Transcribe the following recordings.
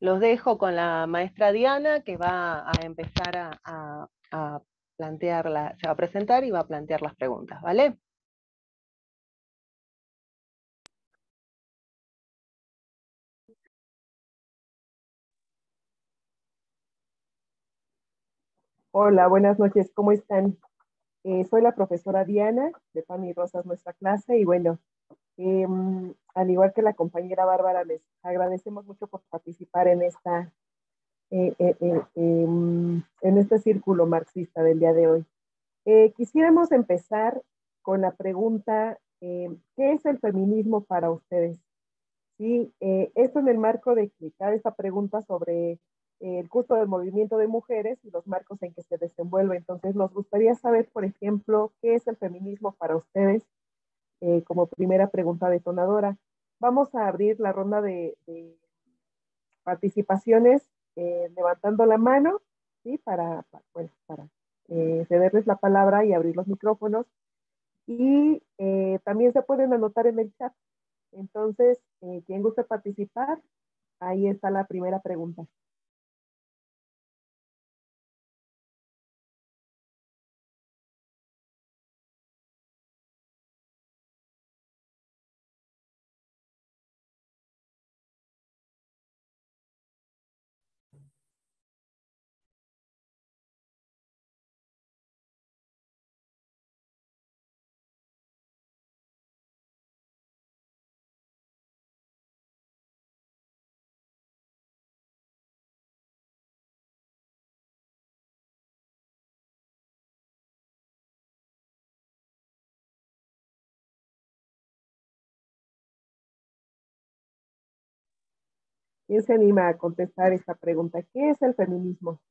Los dejo con la maestra Diana, que va a empezar a plantear, se va a presentar y va a plantear las preguntas, ¿vale? Hola, buenas noches, ¿cómo están? Soy la profesora Diana, de Pan y Rosas, nuestra clase, y bueno, al igual que la compañera Bárbara, les agradecemos mucho por participar en este círculo marxista del día de hoy. Quisiéramos empezar con la pregunta, ¿qué es el feminismo para ustedes? Sí, esto en el marco de explicar esta pregunta sobre el curso del movimiento de mujeres y los marcos en que se desenvuelve. Entonces, nos gustaría saber, por ejemplo, qué es el feminismo para ustedes, como primera pregunta detonadora. Vamos a abrir la ronda de participaciones levantando la mano, ¿sí? Para cederles la palabra y abrir los micrófonos. Y también se pueden anotar en el chat. Entonces, quien guste participar, ahí está la primera pregunta. ¿Quién se anima a contestar esta pregunta? ¿Qué es el feminismo?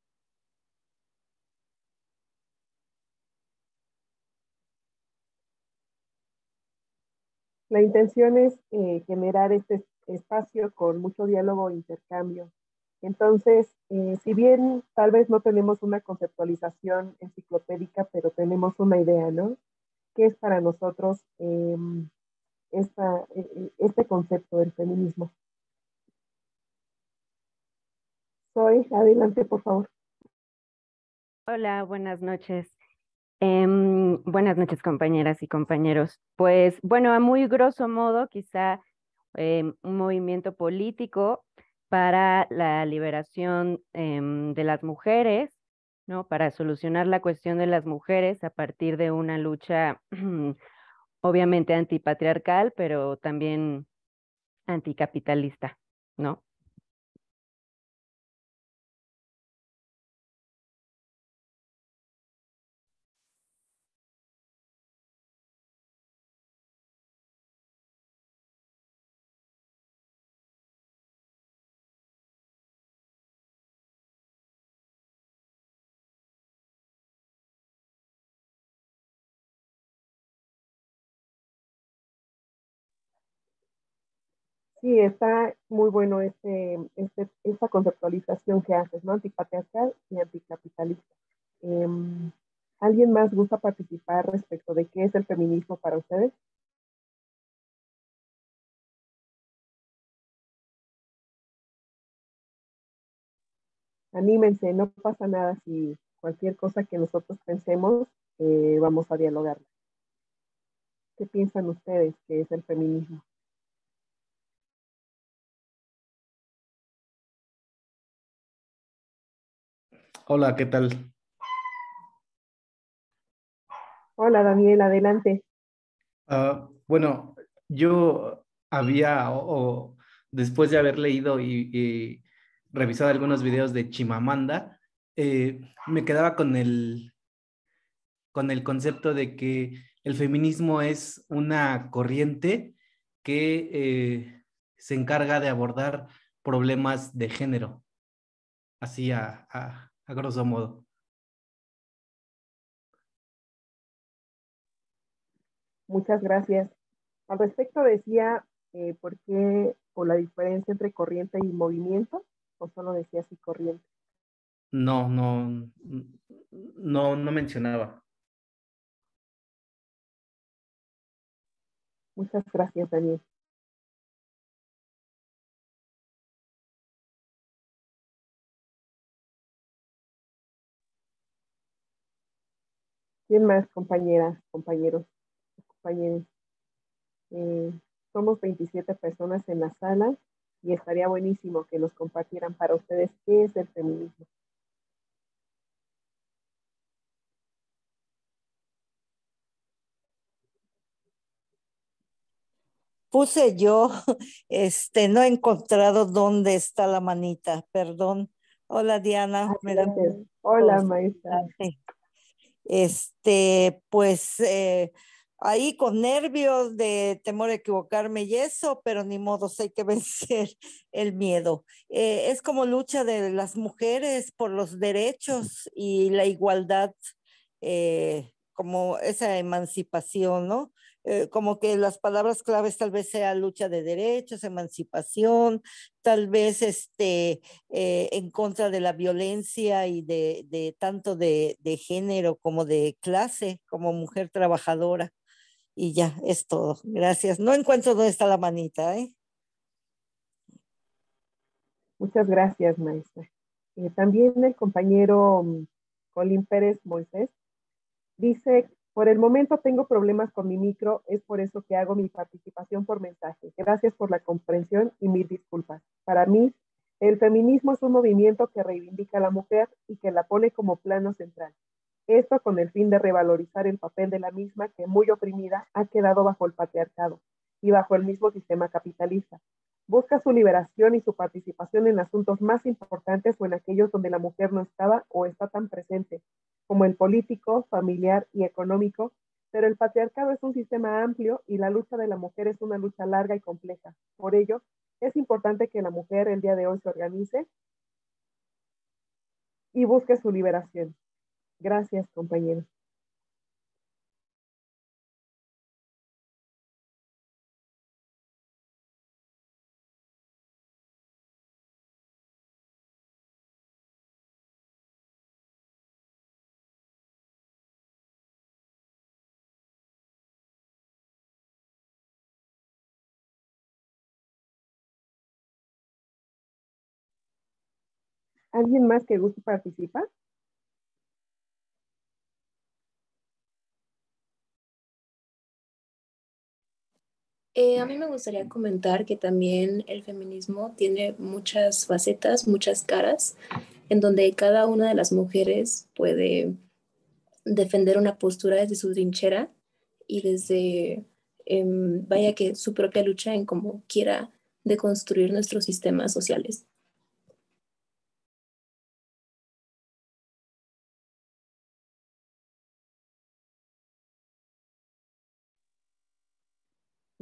La intención es generar este espacio con mucho diálogo e intercambio. Entonces, si bien tal vez no tenemos una conceptualización enciclopédica, pero tenemos una idea, ¿no? ¿Qué es para nosotros este concepto del feminismo? Soy, adelante, por favor. Hola, buenas noches. Buenas noches, compañeras y compañeros. Pues bueno, a muy grosso modo, quizá un movimiento político para la liberación de las mujeres, ¿no? Para solucionar la cuestión de las mujeres a partir de una lucha obviamente antipatriarcal, pero también anticapitalista, ¿no? Sí, está muy bueno esta conceptualización que haces, ¿no? Antipatriarcal y anticapitalista. Eh, ¿Alguien más gusta participar respecto de qué es el feminismo para ustedes? Anímense, no pasa nada si cualquier cosa que nosotros pensemos, vamos a dialogar. ¿Qué piensan ustedes que es el feminismo? Hola, ¿qué tal? Hola, Daniel, adelante. Bueno, yo había, después de haber leído y revisado algunos videos de Chimamanda, me quedaba con el concepto de que el feminismo es una corriente que se encarga de abordar problemas de género, así a grosso modo. Muchas gracias. Al respecto decía, ¿por qué o la diferencia entre corriente y movimiento? ¿O solo decía así corriente? No, no, no mencionaba. Muchas gracias, Daniel. ¿Quién más, compañeras, compañeros, compañeros? Eh, Somos 27 personas en la sala y estaría buenísimo que nos compartieran para ustedes qué es el feminismo. Puse yo, no he encontrado dónde está la manita, perdón. Hola Diana, me da Adelante. un Hola, gusto maestra. saludarte. Pues ahí con nervios de temor a equivocarme y eso, pero ni modo, hay que vencer el miedo. Es como lucha de las mujeres por los derechos y la igualdad, como esa emancipación, ¿no? Como que las palabras claves tal vez sea lucha de derechos, emancipación, tal vez en contra de la violencia y de tanto de género como de clase, como mujer trabajadora. Y ya, es todo. Gracias. No encuentro dónde está la manita, ¿eh? Muchas gracias, maestra. También el compañero Colín Pérez Moisés dice, por el momento tengo problemas con mi micro, es por eso que hago mi participación por mensaje. Gracias por la comprensión y mil disculpas. Para mí, el feminismo es un movimiento que reivindica a la mujer y que la pone como plano central. Esto con el fin de revalorizar el papel de la misma que muy oprimida ha quedado bajo el patriarcado y bajo el mismo sistema capitalista. Busca su liberación y su participación en asuntos más importantes o en aquellos donde la mujer no estaba o está tan presente, como el político, familiar y económico, pero el patriarcado es un sistema amplio y la lucha de la mujer es una lucha larga y compleja. Por ello, es importante que la mujer el día de hoy se organice y busque su liberación. Gracias, compañeros. ¿Alguien más que guste participar? A mí me gustaría comentar que también el feminismo tiene muchas facetas, muchas caras, en donde cada una de las mujeres puede defender una postura desde su trinchera y desde, vaya que su propia lucha en cómo quiera deconstruir nuestros sistemas sociales.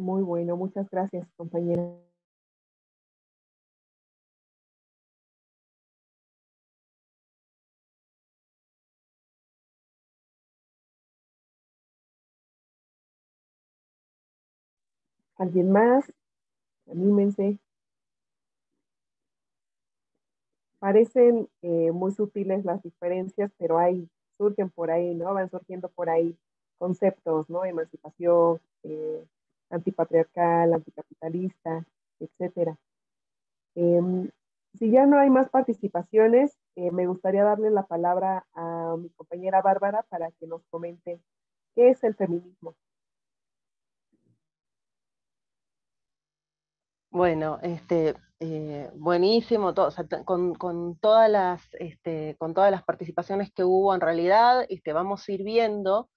Muy bueno, muchas gracias, compañera. ¿Alguien más? Anímense. Parecen muy sutiles las diferencias, pero surgen por ahí, ¿no? Van surgiendo por ahí conceptos, ¿no? Emancipación, antipatriarcal, anticapitalista, etcétera. Si ya no hay más participaciones, me gustaría darle la palabra a mi compañera Bárbara para que nos comente qué es el feminismo. Bueno, buenísimo, todo, o sea, con todas las participaciones que hubo en realidad, vamos a ir viendo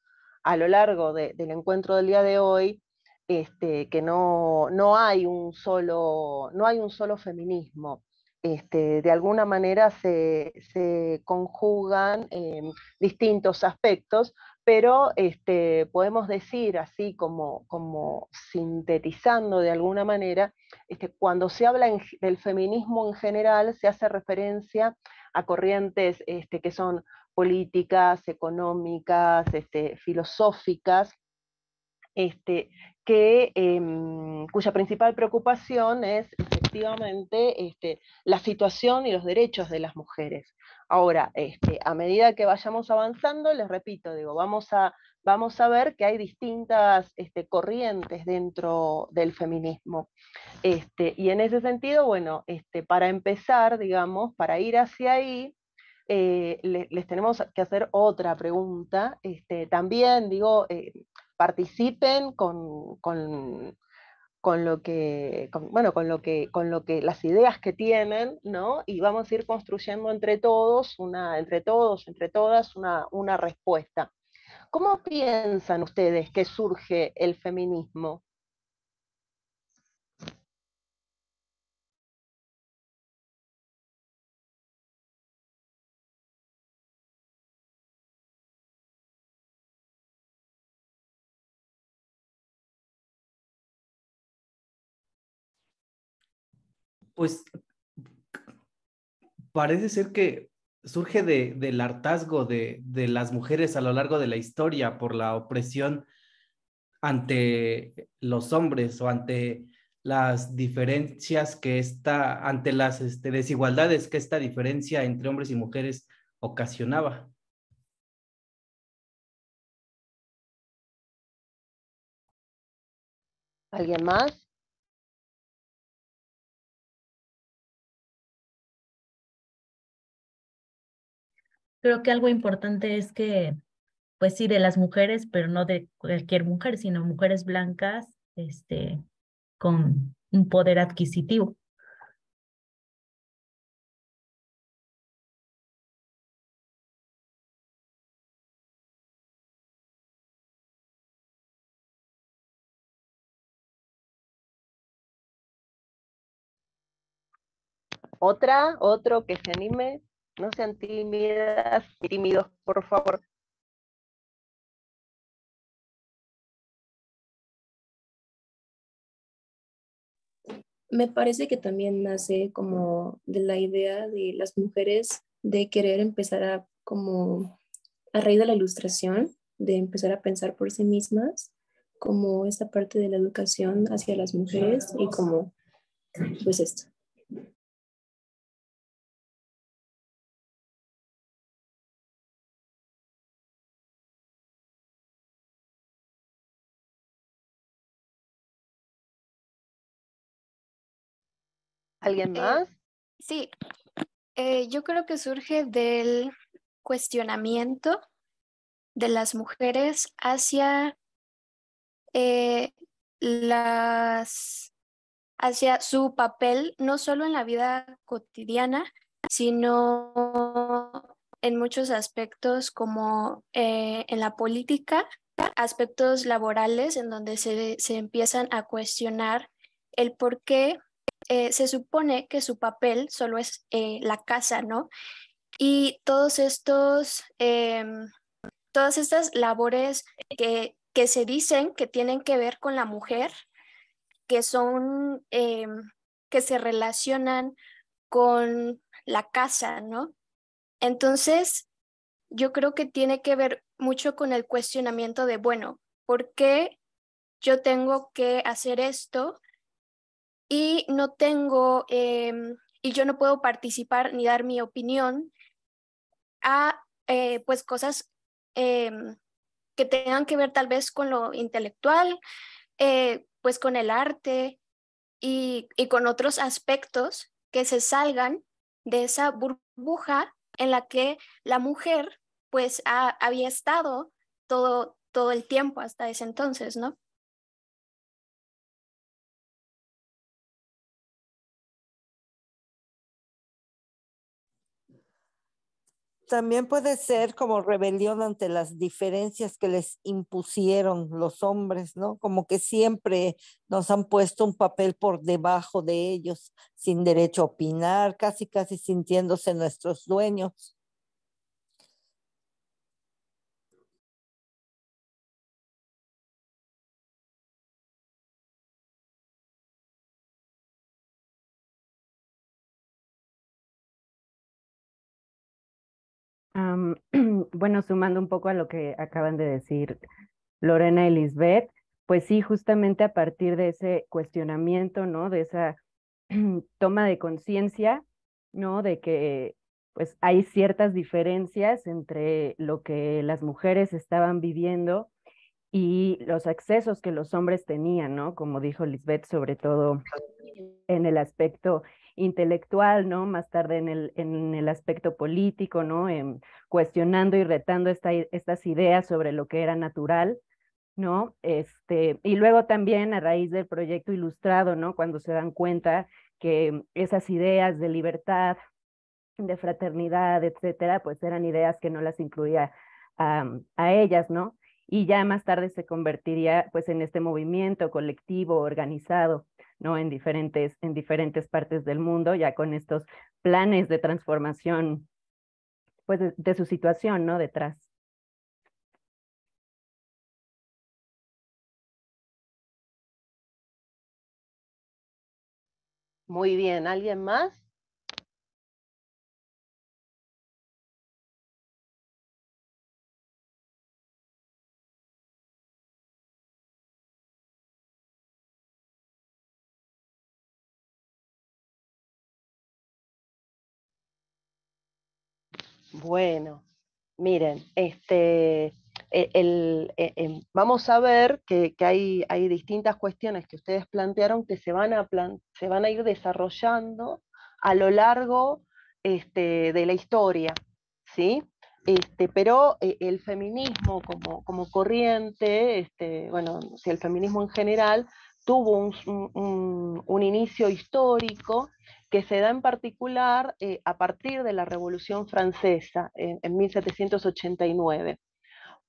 a lo largo del encuentro del día de hoy, que no hay un solo feminismo. De alguna manera se conjugan distintos aspectos, pero podemos decir, así como sintetizando de alguna manera, cuando se habla del feminismo en general, se hace referencia a corrientes que son políticas, económicas, filosóficas, cuya principal preocupación es efectivamente la situación y los derechos de las mujeres. Ahora, a medida que vayamos avanzando, les repito, vamos a ver que hay distintas corrientes dentro del feminismo. Y en ese sentido, bueno, para empezar, digamos, para ir hacia ahí, les tenemos que hacer otra pregunta. También, digo, participen con lo que, bueno, con lo que, las ideas que tienen, ¿no? Y vamos a ir construyendo entre todos, entre todas, una respuesta. ¿Cómo piensan ustedes que surge el feminismo? Pues parece ser que surge del hartazgo de las mujeres a lo largo de la historia por la opresión ante los hombres o ante las diferencias que ante las desigualdades que esta diferencia entre hombres y mujeres ocasionaba. ¿Alguien más? Creo que algo importante es que, pues sí, de las mujeres, pero no de cualquier mujer, sino mujeres blancas, con un poder adquisitivo. Otro que se anime, no sean tímidas, tímidos, por favor. Me parece que también nace como de la idea de las mujeres de querer empezar a como a raíz de la ilustración, de empezar a pensar por sí mismas, como esta parte de la educación hacia las mujeres y como pues esto. ¿Alguien más? Sí, yo creo que surge del cuestionamiento de las mujeres hacia eh, hacia su papel, no solo en la vida cotidiana, sino en muchos aspectos como en la política, aspectos laborales en donde se empiezan a cuestionar el por qué se supone que su papel solo es la casa, ¿no? Y todas estas labores que se dicen que tienen que ver con la mujer, que son, que se relacionan con la casa, ¿no? Entonces, yo creo que tiene que ver mucho con el cuestionamiento de, bueno, ¿por qué yo tengo que hacer esto y no tengo, y yo no puedo participar ni dar mi opinión a, pues, cosas que tengan que ver tal vez con lo intelectual, pues con el arte y con otros aspectos que se salgan de esa burbuja en la que la mujer pues había estado todo el tiempo hasta ese entonces, ¿no? También puede ser como rebelión ante las diferencias que les impusieron los hombres, ¿no? Como que siempre nos han puesto un papel por debajo de ellos, sin derecho a opinar, casi, casi sintiéndose nuestros dueños. Bueno, sumando un poco a lo que acaban de decir Lorena y Lisbeth, pues sí, justamente a partir de ese cuestionamiento, ¿no? De esa toma de conciencia, ¿no? De que pues hay ciertas diferencias entre lo que las mujeres estaban viviendo y los accesos que los hombres tenían, ¿no? Como dijo Lisbeth, sobre todo en el aspecto intelectual, ¿no? Más tarde en el aspecto político, ¿no? Cuestionando y retando estas ideas sobre lo que era natural, ¿no? Y luego también a raíz del proyecto Ilustrado, ¿no? Cuando se dan cuenta que esas ideas de libertad, de fraternidad, etcétera, pues eran ideas que no las incluía a ellas, ¿no? Y ya más tarde se convertiría pues en este movimiento colectivo, organizado, ¿no? En diferentes partes del mundo, ya con estos planes de transformación, pues de su situación, ¿no? Detrás. Muy bien, ¿alguien más? Bueno, miren, vamos a ver que hay distintas cuestiones que ustedes plantearon que se van a ir desarrollando a lo largo de la historia, ¿sí? Pero el feminismo como corriente, bueno, si el feminismo en general tuvo un inicio histórico que se da en particular a partir de la Revolución Francesa en 1789.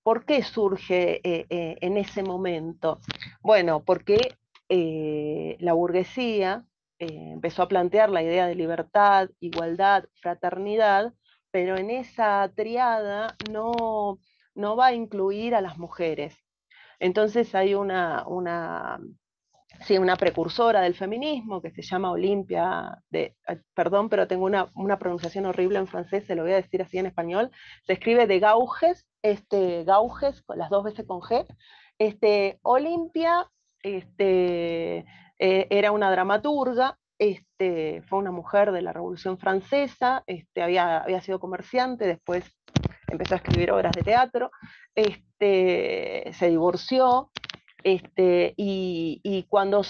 ¿Por qué surge en ese momento? Bueno, porque la burguesía empezó a plantear la idea de libertad, igualdad, fraternidad, pero en esa triada no va a incluir a las mujeres. Entonces hay sí, una precursora del feminismo que se llama Olimpia, perdón, pero tengo una pronunciación horrible en francés, se lo voy a decir así en español, se escribe de Gauges, Gauges, las dos veces con G. Olimpia era una dramaturga, fue una mujer de la Revolución Francesa, había sido comerciante, después empezó a escribir obras de teatro, se divorció, y cuando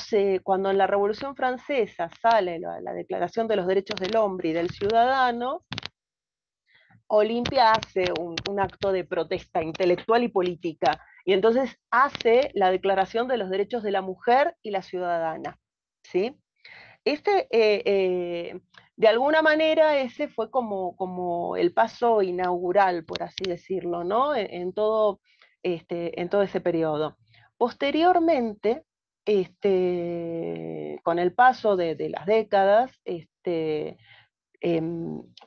en la Revolución Francesa sale la Declaración de los Derechos del Hombre y del Ciudadano, Olimpia hace un acto de protesta intelectual y política, y entonces hace la Declaración de los Derechos de la Mujer y la Ciudadana, ¿sí? De alguna manera ese fue como el paso inaugural, por así decirlo, ¿no? En todo ese periodo. Posteriormente, con el paso de las décadas,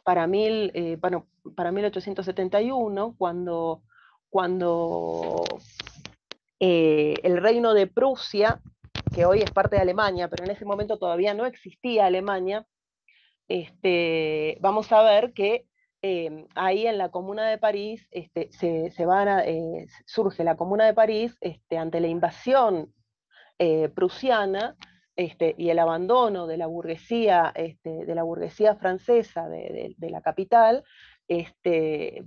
para 1871, cuando el reino de Prusia, que hoy es parte de Alemania, pero en ese momento todavía no existía Alemania, vamos a ver que ahí en la Comuna de París surge la Comuna de París ante la invasión prusiana y el abandono de la burguesía francesa de la capital.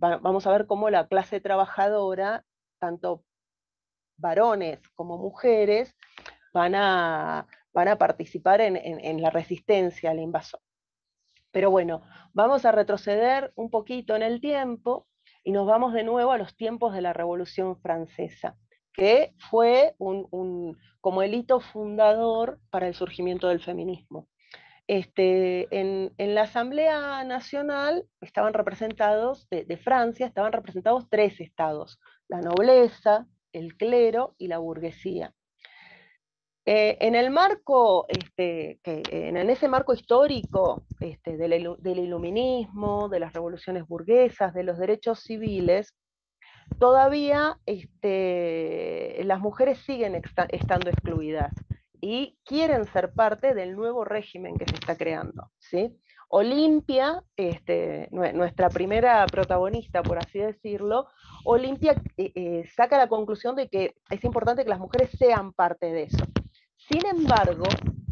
Vamos a ver cómo la clase trabajadora, tanto varones como mujeres, van a participar en la resistencia al invasor. Pero bueno, vamos a retroceder un poquito en el tiempo y nos vamos de nuevo a los tiempos de la Revolución Francesa, que fue como el hito fundador para el surgimiento del feminismo. En la Asamblea Nacional estaban representados, de Francia, estaban representados 3 estados: la nobleza, el clero y la burguesía. En ese marco histórico del iluminismo, de las revoluciones burguesas, de los derechos civiles, todavía las mujeres siguen estando excluidas y quieren ser parte del nuevo régimen que se está creando, ¿sí? Olimpia, nuestra primera protagonista, por así decirlo, Olimpia saca la conclusión de que es importante que las mujeres sean parte de eso. Sin embargo,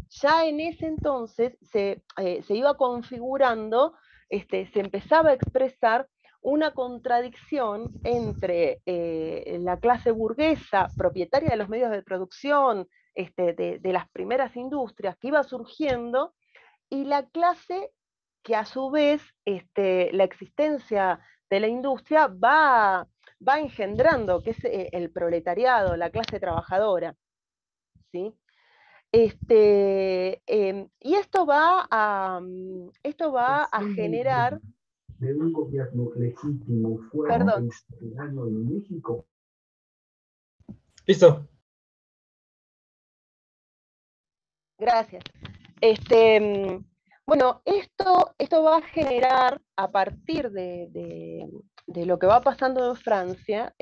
ya en ese entonces se iba configurando, se empezaba a expresar una contradicción entre la clase burguesa, propietaria de los medios de producción, de las primeras industrias que iba surgiendo, y la clase que a su vez la existencia de la industria va engendrando, que es el proletariado, la clase trabajadora, ¿sí? Y esto va a generar de un gobierno legítimo, fuerte, perdón. soberano en México. Listo. Gracias. Bueno, esto va a generar, a partir de lo que va pasando en Francia,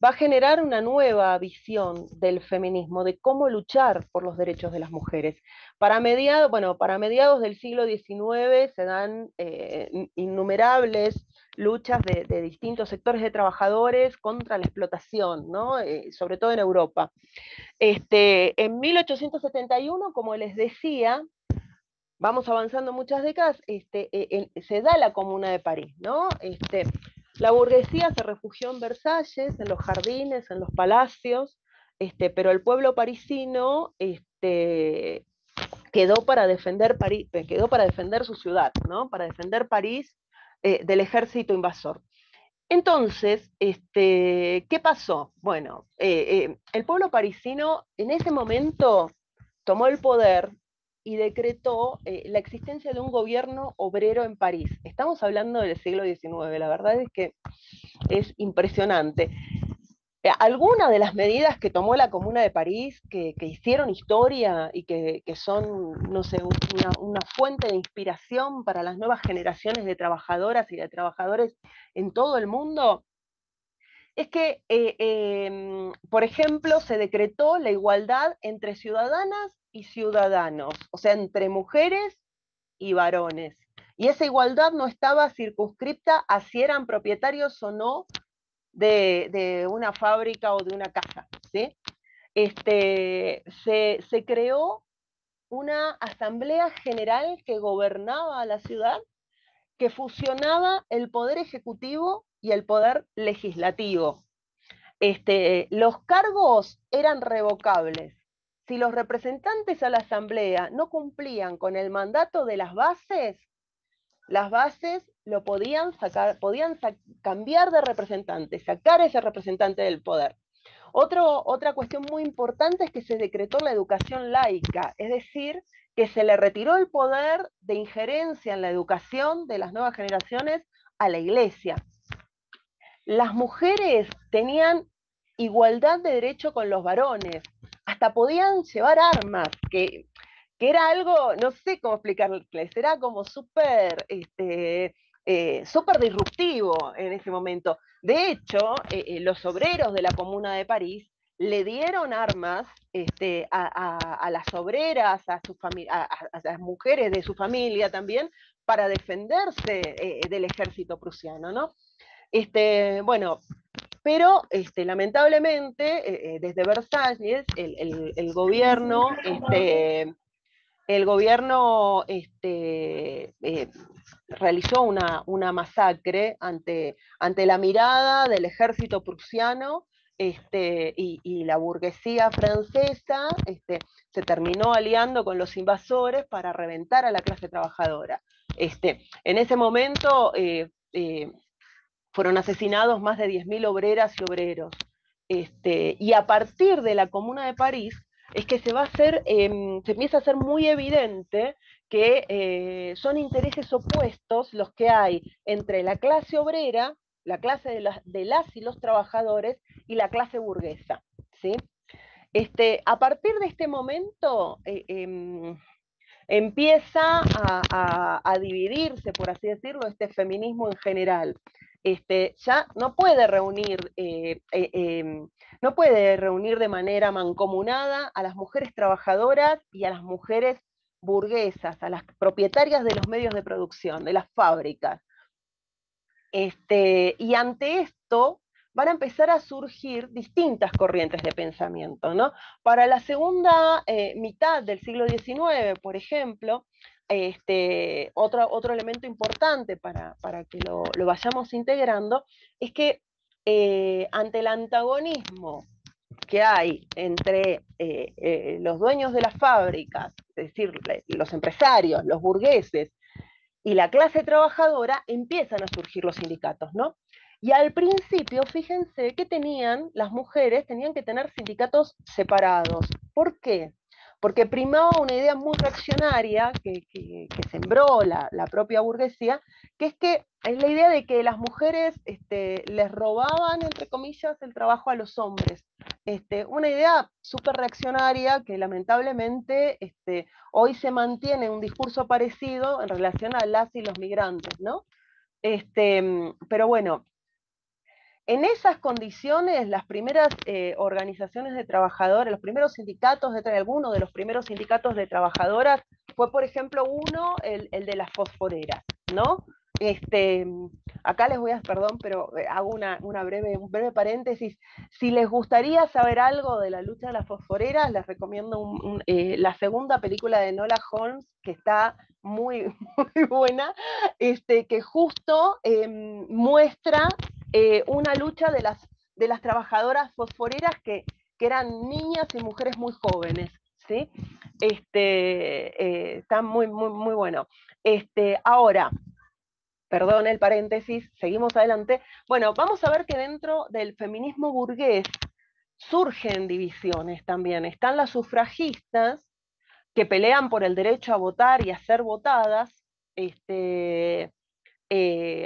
va a generar una nueva visión del feminismo, de cómo luchar por los derechos de las mujeres. Para mediados del siglo XIX se dan innumerables luchas de distintos sectores de trabajadores contra la explotación, ¿no? Sobre todo en Europa. En 1871, como les decía, vamos avanzando muchas décadas, se da la Comuna de París, ¿no? La burguesía se refugió en Versalles, en los jardines, en los palacios, pero el pueblo parisino quedó para defender su ciudad, ¿no? Para defender París del ejército invasor. Entonces, ¿qué pasó? Bueno, el pueblo parisino en ese momento tomó el poder y decretó la existencia de un gobierno obrero en París. Estamos hablando del siglo XIX, la verdad es que es impresionante. Algunas de las medidas que tomó la Comuna de París, que hicieron historia y que son, no sé, una fuente de inspiración para las nuevas generaciones de trabajadoras y de trabajadores en todo el mundo, es que, por ejemplo, se decretó la igualdad entre ciudadanas y ciudadanos, o sea, entre mujeres y varones. Y esa igualdad no estaba circunscripta a si eran propietarios o no de una fábrica o de una casa, ¿sí? Se creó una asamblea general que gobernaba la ciudad, que fusionaba el poder ejecutivo y el poder legislativo. Los cargos eran revocables. Si los representantes a la asamblea no cumplían con el mandato de las bases lo podían sacar, cambiar de representante, sacar a ese representante del poder. Otra cuestión muy importante es que se decretó la educación laica, es decir, que se le retiró el poder de injerencia en la educación de las nuevas generaciones a la Iglesia. Las mujeres tenían igualdad de derecho con los varones, hasta podían llevar armas, que era algo, no sé cómo explicarles, era como súper disruptivo en ese momento. De hecho, los obreros de la Comuna de París le dieron armas a las obreras, a las mujeres de su familia también, para defenderse del ejército prusiano, ¿no? Bueno, pero lamentablemente desde Versalles el gobierno realizó una masacre ante la mirada del ejército prusiano, y la burguesía francesa se terminó aliando con los invasores para reventar a la clase trabajadora. En ese momento fueron asesinados más de 10.000 obreras y obreros. Y a partir de la Comuna de París es que se empieza a hacer muy evidente que son intereses opuestos los que hay entre la clase obrera, la clase de las y los trabajadores, y la clase burguesa, ¿sí? A partir de este momento empieza a dividirse, por así decirlo, este feminismo en general. Ya no puede reunir de manera mancomunada a las mujeres trabajadoras y a las mujeres burguesas, a las propietarias de los medios de producción, de las fábricas. Y ante esto van a empezar a surgir distintas corrientes de pensamiento, ¿no? Para la segunda mitad del siglo XIX, por ejemplo, otro elemento importante para que lo vayamos integrando es que ante el antagonismo que hay entre los dueños de las fábricas, es decir, los empresarios, los burgueses, y la clase trabajadora, empiezan a surgir los sindicatos, ¿no? Y al principio, fíjense que las mujeres tenían que tener sindicatos separados. ¿Por qué? Porque primaba una idea muy reaccionaria que sembró la propia burguesía, que es la idea de que las mujeres les robaban, entre comillas, el trabajo a los hombres. Una idea súper reaccionaria que lamentablemente hoy se mantiene un discurso parecido en relación a las y los migrantes, ¿no? Pero bueno, en esas condiciones, las primeras organizaciones de trabajadores, los primeros sindicatos, alguno de los primeros sindicatos de trabajadoras, fue por ejemplo el de las fosforeras, ¿no? Acá les voy a, perdón, pero hago un breve paréntesis. Si les gustaría saber algo de la lucha de las fosforeras, les recomiendo la segunda película de Enola Holmes, que está muy, muy buena, que justo muestra una lucha de las trabajadoras fosforeras que eran niñas y mujeres muy jóvenes, ¿sí? Está muy, muy, muy bueno. Ahora, perdón el paréntesis, seguimos adelante. Bueno, vamos a ver que dentro del feminismo burgués surgen divisiones también. Están las sufragistas, que pelean por el derecho a votar y a ser votadas.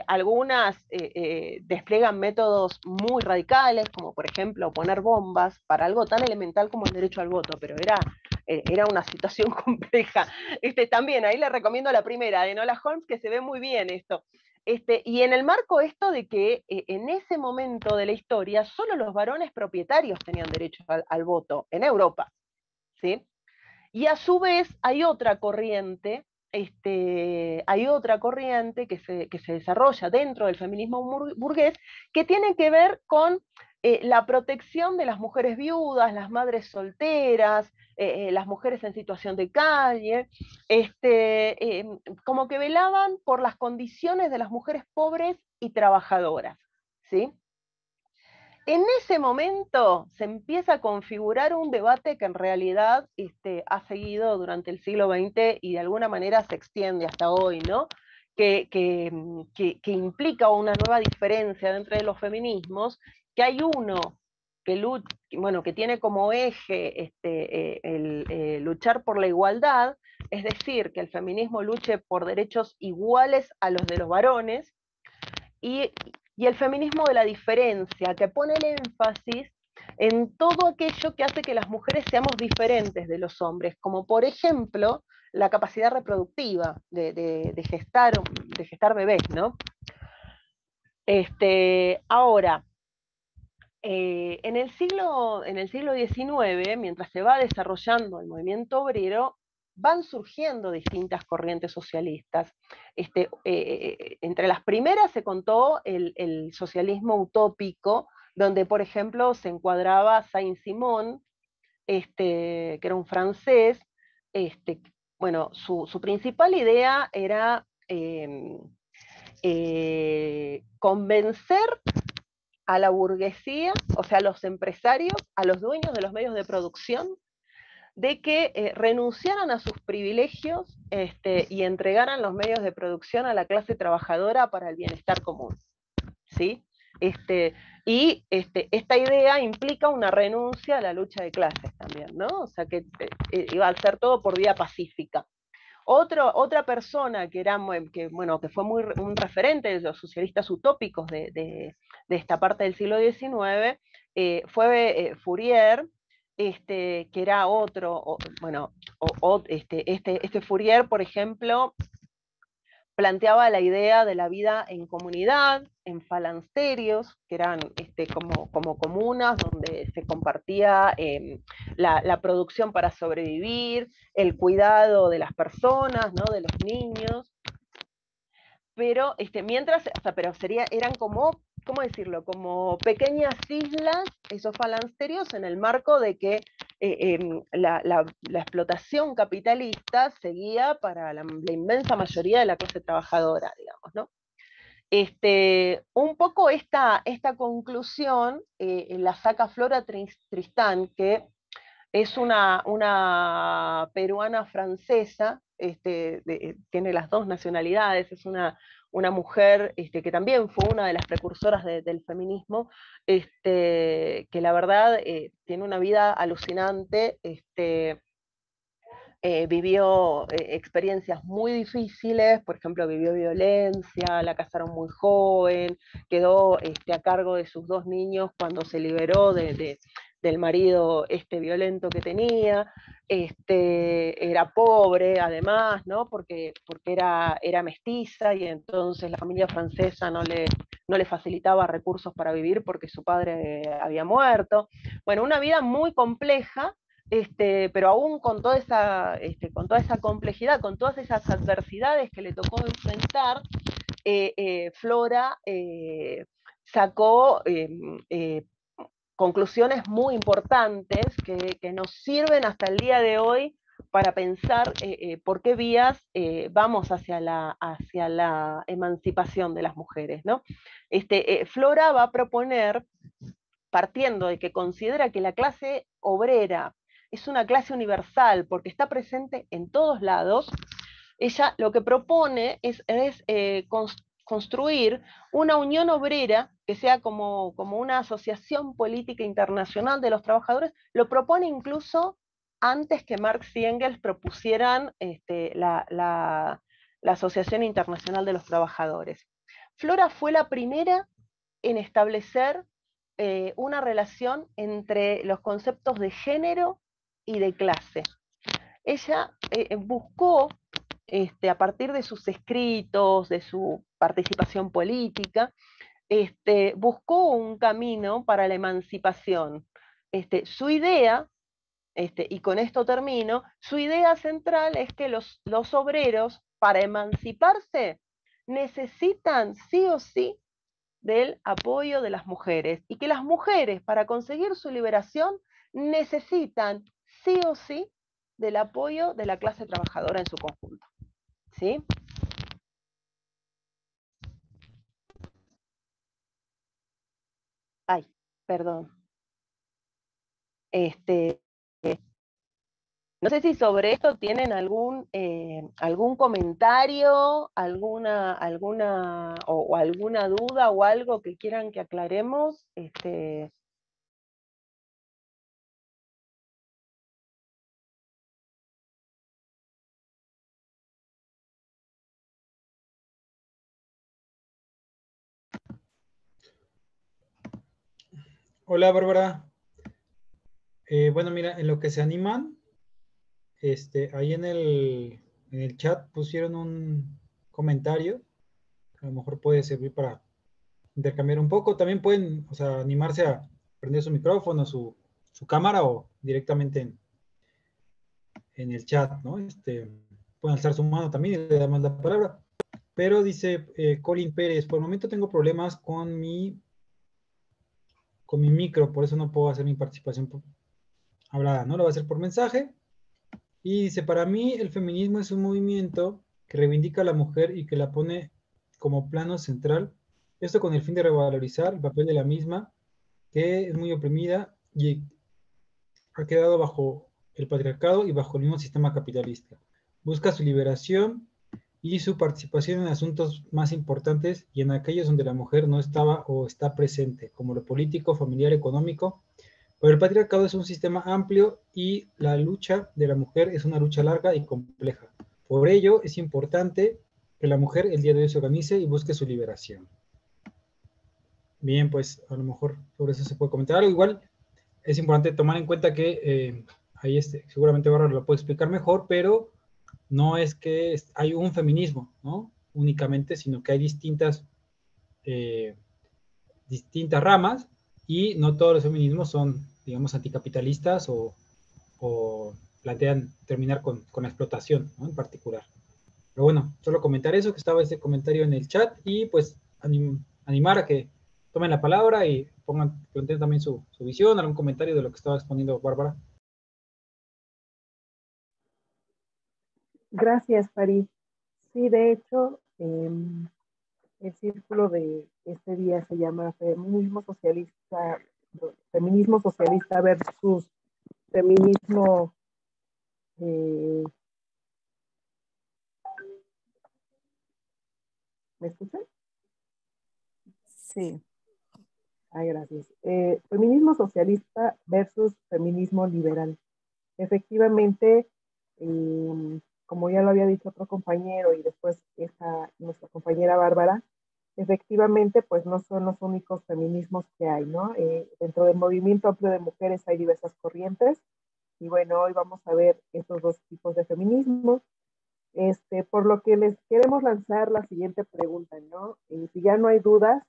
Algunas despliegan métodos muy radicales, como por ejemplo poner bombas para algo tan elemental como el derecho al voto, pero era una situación compleja. También ahí le recomiendo la primera de Enola Holmes, que se ve muy bien esto. Y en el marco esto de que en ese momento de la historia solo los varones propietarios tenían derecho al voto en Europa, ¿sí? Y a su vez hay otra corriente que se desarrolla dentro del feminismo burgués, que tiene que ver con la protección de las mujeres viudas, las madres solteras, las mujeres en situación de calle, como que velaban por las condiciones de las mujeres pobres y trabajadoras, ¿sí? En ese momento se empieza a configurar un debate que en realidad ha seguido durante el siglo XX y de alguna manera se extiende hasta hoy, ¿no? Que implica una nueva diferencia dentro de los feminismos, que hay uno que tiene como eje luchar por la igualdad, es decir, que el feminismo luche por derechos iguales a los de los varones, y el feminismo de la diferencia, que pone el énfasis en todo aquello que hace que las mujeres seamos diferentes de los hombres, como por ejemplo la capacidad reproductiva de gestar bebés, ¿no? Ahora, en el siglo XIX, mientras se va desarrollando el movimiento obrero, van surgiendo distintas corrientes socialistas. Entre las primeras se contó el socialismo utópico, donde, por ejemplo, se encuadraba Saint-Simon, que era un francés. Bueno, su principal idea era convencer a la burguesía, o sea, a los empresarios, a los dueños de los medios de producción, de que renunciaran a sus privilegios y entregaran los medios de producción a la clase trabajadora para el bienestar común, ¿sí? Esta idea implica una renuncia a la lucha de clases también, ¿no? O sea, que iba a ser todo por vía pacífica. Otra persona que fue un referente de los socialistas utópicos de esta parte del siglo XIX fue Fourier, que era Fourier, por ejemplo, planteaba la idea de la vida en comunidad, en falansterios, que eran como comunas donde se compartía la producción para sobrevivir, el cuidado de las personas, ¿no? De los niños. Pero eran como, ¿cómo decirlo? Como pequeñas islas, esos falansterios, en el marco de que la explotación capitalista seguía para la inmensa mayoría de la clase trabajadora, digamos, ¿no? Un poco esta conclusión la saca Flora Tristán, que es una peruana francesa, tiene las dos nacionalidades, es una mujer que también fue una de las precursoras del feminismo, que la verdad tiene una vida alucinante, vivió experiencias muy difíciles, por ejemplo, vivió violencia, la casaron muy joven, quedó a cargo de sus dos niños cuando se liberó del marido violento que tenía, era pobre además, ¿no? porque era mestiza y entonces la familia francesa no le facilitaba recursos para vivir porque su padre había muerto. Bueno, una vida muy compleja, pero aún con toda esa complejidad, con todas esas adversidades que le tocó enfrentar, Flora sacó conclusiones muy importantes que nos sirven hasta el día de hoy para pensar por qué vías vamos hacia la emancipación de las mujeres, ¿no? Flora va a proponer, partiendo de que considera que la clase obrera es una clase universal porque está presente en todos lados, ella lo que propone es construir una unión obrera que sea como una asociación política internacional de los trabajadores. Lo propone incluso antes que Marx y Engels propusieran la Asociación Internacional de los Trabajadores. Flora fue la primera en establecer una relación entre los conceptos de género y de clase. Ella buscó, a partir de sus escritos, de su participación política, buscó un camino para la emancipación. Su idea, y con esto termino, su idea central es que los obreros, para emanciparse, necesitan sí o sí del apoyo de las mujeres, y que las mujeres, para conseguir su liberación, necesitan sí o sí del apoyo de la clase trabajadora en su conjunto. ¿Sí? Ay, perdón. No sé si sobre esto tienen algún comentario, alguna duda o algo que quieran que aclaremos. Hola, Bárbara. Bueno, mira, en lo que se animan, ahí en el chat pusieron un comentario, a lo mejor puede servir para intercambiar un poco. También pueden, o sea, animarse a prender su micrófono, su cámara o directamente en el chat, ¿no? Pueden alzar su mano también y le damos la palabra. Pero dice Colin Pérez, por el momento tengo problemas con mi micro, por eso no puedo hacer mi participación hablada, ¿no? Lo voy a hacer por mensaje. Y dice, para mí el feminismo es un movimiento que reivindica a la mujer y que la pone como plano central, esto con el fin de revalorizar el papel de la misma, que es muy oprimida y ha quedado bajo el patriarcado y bajo el mismo sistema capitalista. Busca su liberación y su participación en asuntos más importantes y en aquellos donde la mujer no estaba o está presente, como lo político, familiar, económico. Pero el patriarcado es un sistema amplio y la lucha de la mujer es una lucha larga y compleja. Por ello es importante que la mujer el día de hoy se organice y busque su liberación. Bien, pues a lo mejor sobre eso se puede comentar algo. Igual es importante tomar en cuenta que ahí seguramente Bárbara lo puede explicar mejor, pero no es que hay un feminismo, ¿no? Únicamente, sino que hay distintas ramas y no todos los feminismos son, digamos, anticapitalistas o plantean terminar con la explotación, ¿no? En particular. Pero bueno, solo comentar eso, que estaba ese comentario en el chat y pues animar a que tomen la palabra y planteen también su visión, algún comentario de lo que estaba exponiendo Bárbara. Gracias, Farid. Sí, de hecho, el círculo de este día se llama feminismo socialista versus feminismo, eh, ¿me escuchan? Sí. Ay, gracias. Feminismo socialista versus feminismo liberal. Efectivamente, como ya lo había dicho otro compañero y después nuestra compañera Bárbara, efectivamente, pues no son los únicos feminismos que hay, ¿no? Dentro del movimiento amplio de mujeres hay diversas corrientes y bueno, hoy vamos a ver estos dos tipos de feminismo. Por lo que les queremos lanzar la siguiente pregunta, ¿no? Si ya no hay dudas,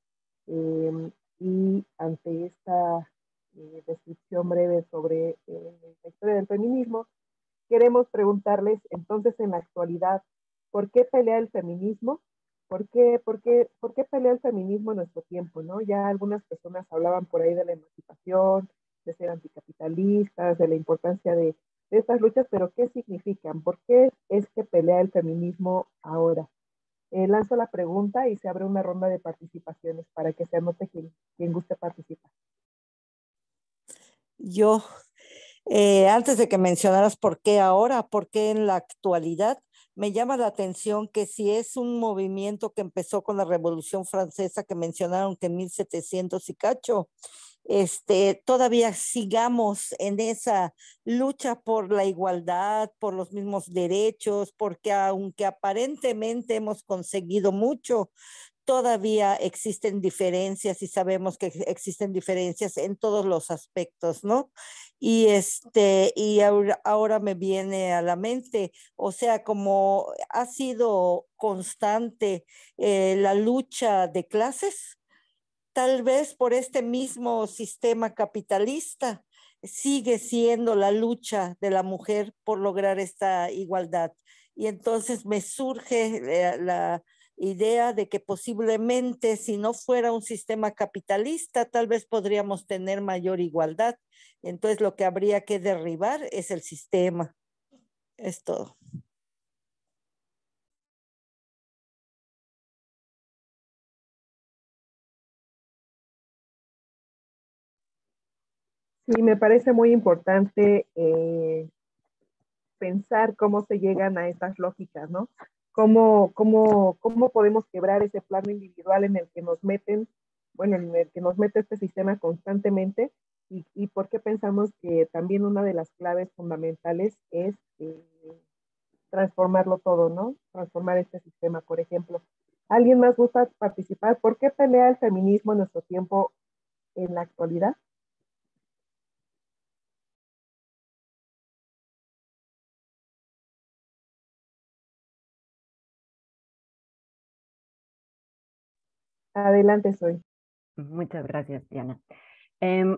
eh, y ante esta descripción breve sobre la historia del feminismo, queremos preguntarles entonces en la actualidad, ¿por qué pelea el feminismo? ¿Por qué pelea el feminismo en nuestro tiempo, no? Ya algunas personas hablaban por ahí de la emancipación, de ser anticapitalistas, de la importancia de estas luchas, pero ¿qué significan? ¿Por qué es que pelea el feminismo ahora? Lanzo la pregunta y se abre una ronda de participaciones para que se anote quien guste participar. Yo, antes de que mencionaras por qué ahora, por qué en la actualidad, me llama la atención que si es un movimiento que empezó con la Revolución Francesa, que mencionaron que en 1700 y cacho, todavía sigamos en esa lucha por la igualdad, por los mismos derechos, porque aunque aparentemente hemos conseguido mucho, todavía existen diferencias y sabemos que existen diferencias en todos los aspectos, ¿no? Y ahora me viene a la mente, o sea, como ha sido constante la lucha de clases, tal vez por este mismo sistema capitalista, sigue siendo la lucha de la mujer por lograr esta igualdad. Y entonces me surge la idea de que posiblemente si no fuera un sistema capitalista, tal vez podríamos tener mayor igualdad. Entonces lo que habría que derribar es el sistema. Es todo. Sí, me parece muy importante pensar cómo se llegan a estas lógicas, ¿no? ¿Cómo podemos quebrar ese plano individual en el que nos meten, bueno, en el que nos mete este sistema constantemente y por qué pensamos que también una de las claves fundamentales es transformarlo todo, ¿no? Transformar este sistema, por ejemplo. ¿Alguien más gusta participar? ¿Por qué pelea el feminismo en nuestro tiempo en la actualidad? Adelante, Soy. Muchas gracias, Diana.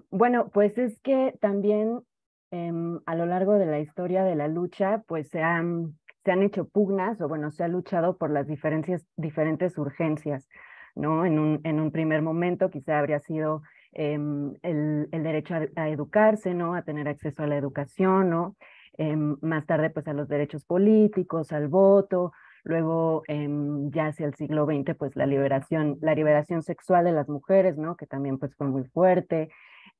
Bueno, pues es que también a lo largo de la historia de la lucha, pues se han hecho pugnas o bueno, se ha luchado por las diferentes urgencias, ¿no? En un primer momento quizá habría sido el derecho a educarse, ¿no? A tener acceso a la educación, ¿no? Más tarde, pues a los derechos políticos, al voto. Luego, ya hacia el siglo XX, pues la liberación sexual de las mujeres, ¿no? Que también pues fue muy fuerte.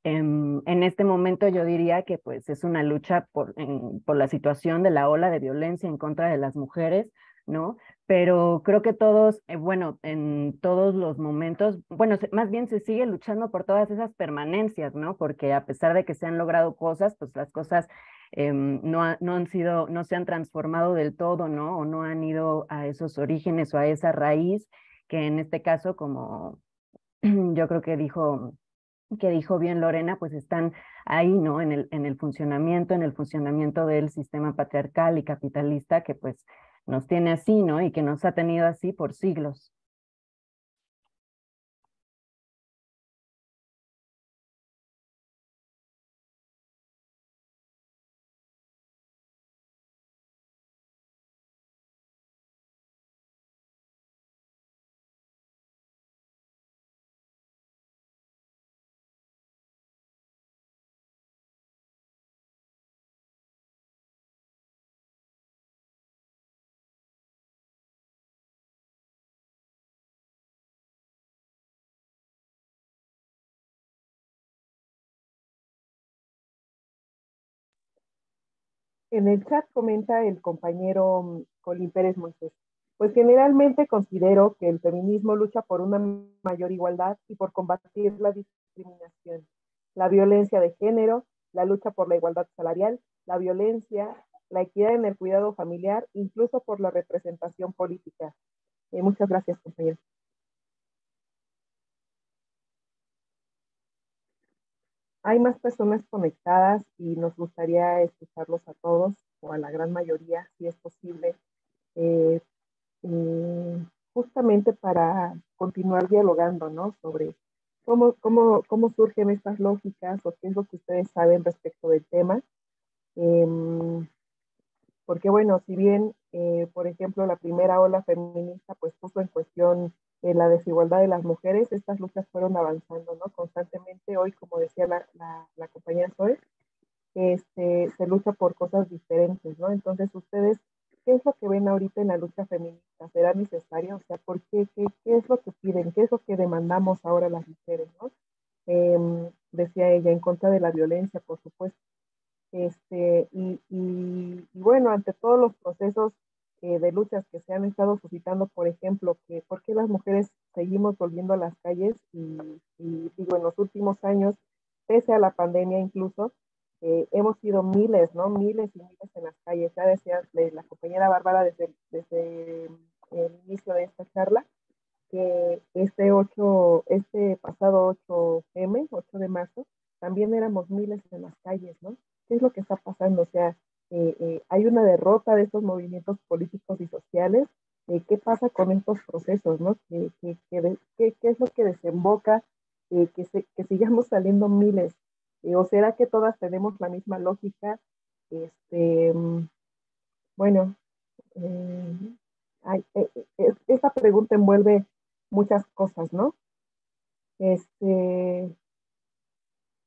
En este momento yo diría que pues es una lucha por la situación de la ola de violencia en contra de las mujeres, ¿no? Pero creo que todos, bueno, en todos los momentos, bueno, más bien se sigue luchando por todas esas permanencias, ¿no? Porque a pesar de que se han logrado cosas, pues las cosas no han sido, no se han transformado del todo, ¿no? O no han ido a esos orígenes o a esa raíz, que en este caso, como yo creo que dijo bien Lorena, pues están ahí, ¿no? En el funcionamiento del sistema patriarcal y capitalista que pues nos tiene así, ¿no? Y que nos ha tenido así por siglos. En el chat comenta el compañero Colín Pérez Moisés. Pues generalmente considero que el feminismo lucha por una mayor igualdad y por combatir la discriminación, la violencia de género, la lucha por la igualdad salarial, la violencia, la equidad en el cuidado familiar, incluso por la representación política. Muchas gracias, compañero. Hay más personas conectadas y nos gustaría escucharlos a todos, o a la gran mayoría, si es posible, justamente para continuar dialogando, ¿no? Sobre cómo surgen estas lógicas o qué es lo que ustedes saben respecto del tema. Porque bueno, si bien, por ejemplo, la primera ola feminista pues puso en cuestión la desigualdad de las mujeres, estas luchas fueron avanzando, ¿no? Constantemente. Hoy, como decía la compañera Zoe, se lucha por cosas diferentes, ¿no? Entonces, ustedes, ¿qué es lo que ven ahorita en la lucha feminista? ¿Será necesario? O sea, ¿por qué? ¿Qué es lo que piden? ¿Qué es lo que demandamos ahora las mujeres, ¿no? Decía ella, en contra de la violencia, por supuesto. Y bueno, ante todos los procesos de luchas que se han estado suscitando, por ejemplo, que por qué las mujeres seguimos volviendo a las calles y digo, en los últimos años, pese a la pandemia incluso, hemos sido miles, ¿no? Miles y miles en las calles. Ya decía la compañera Bárbara desde el inicio de esta charla, que este pasado 8M, 8 de marzo, también éramos miles en las calles, ¿no? ¿Qué es lo que está pasando? O sea, hay una derrota de estos movimientos políticos y sociales. ¿Qué pasa con estos procesos, ¿no? ¿Qué es lo que desemboca que sigamos saliendo miles? ¿O será que todas tenemos la misma lógica? Bueno, esa pregunta envuelve muchas cosas, ¿no?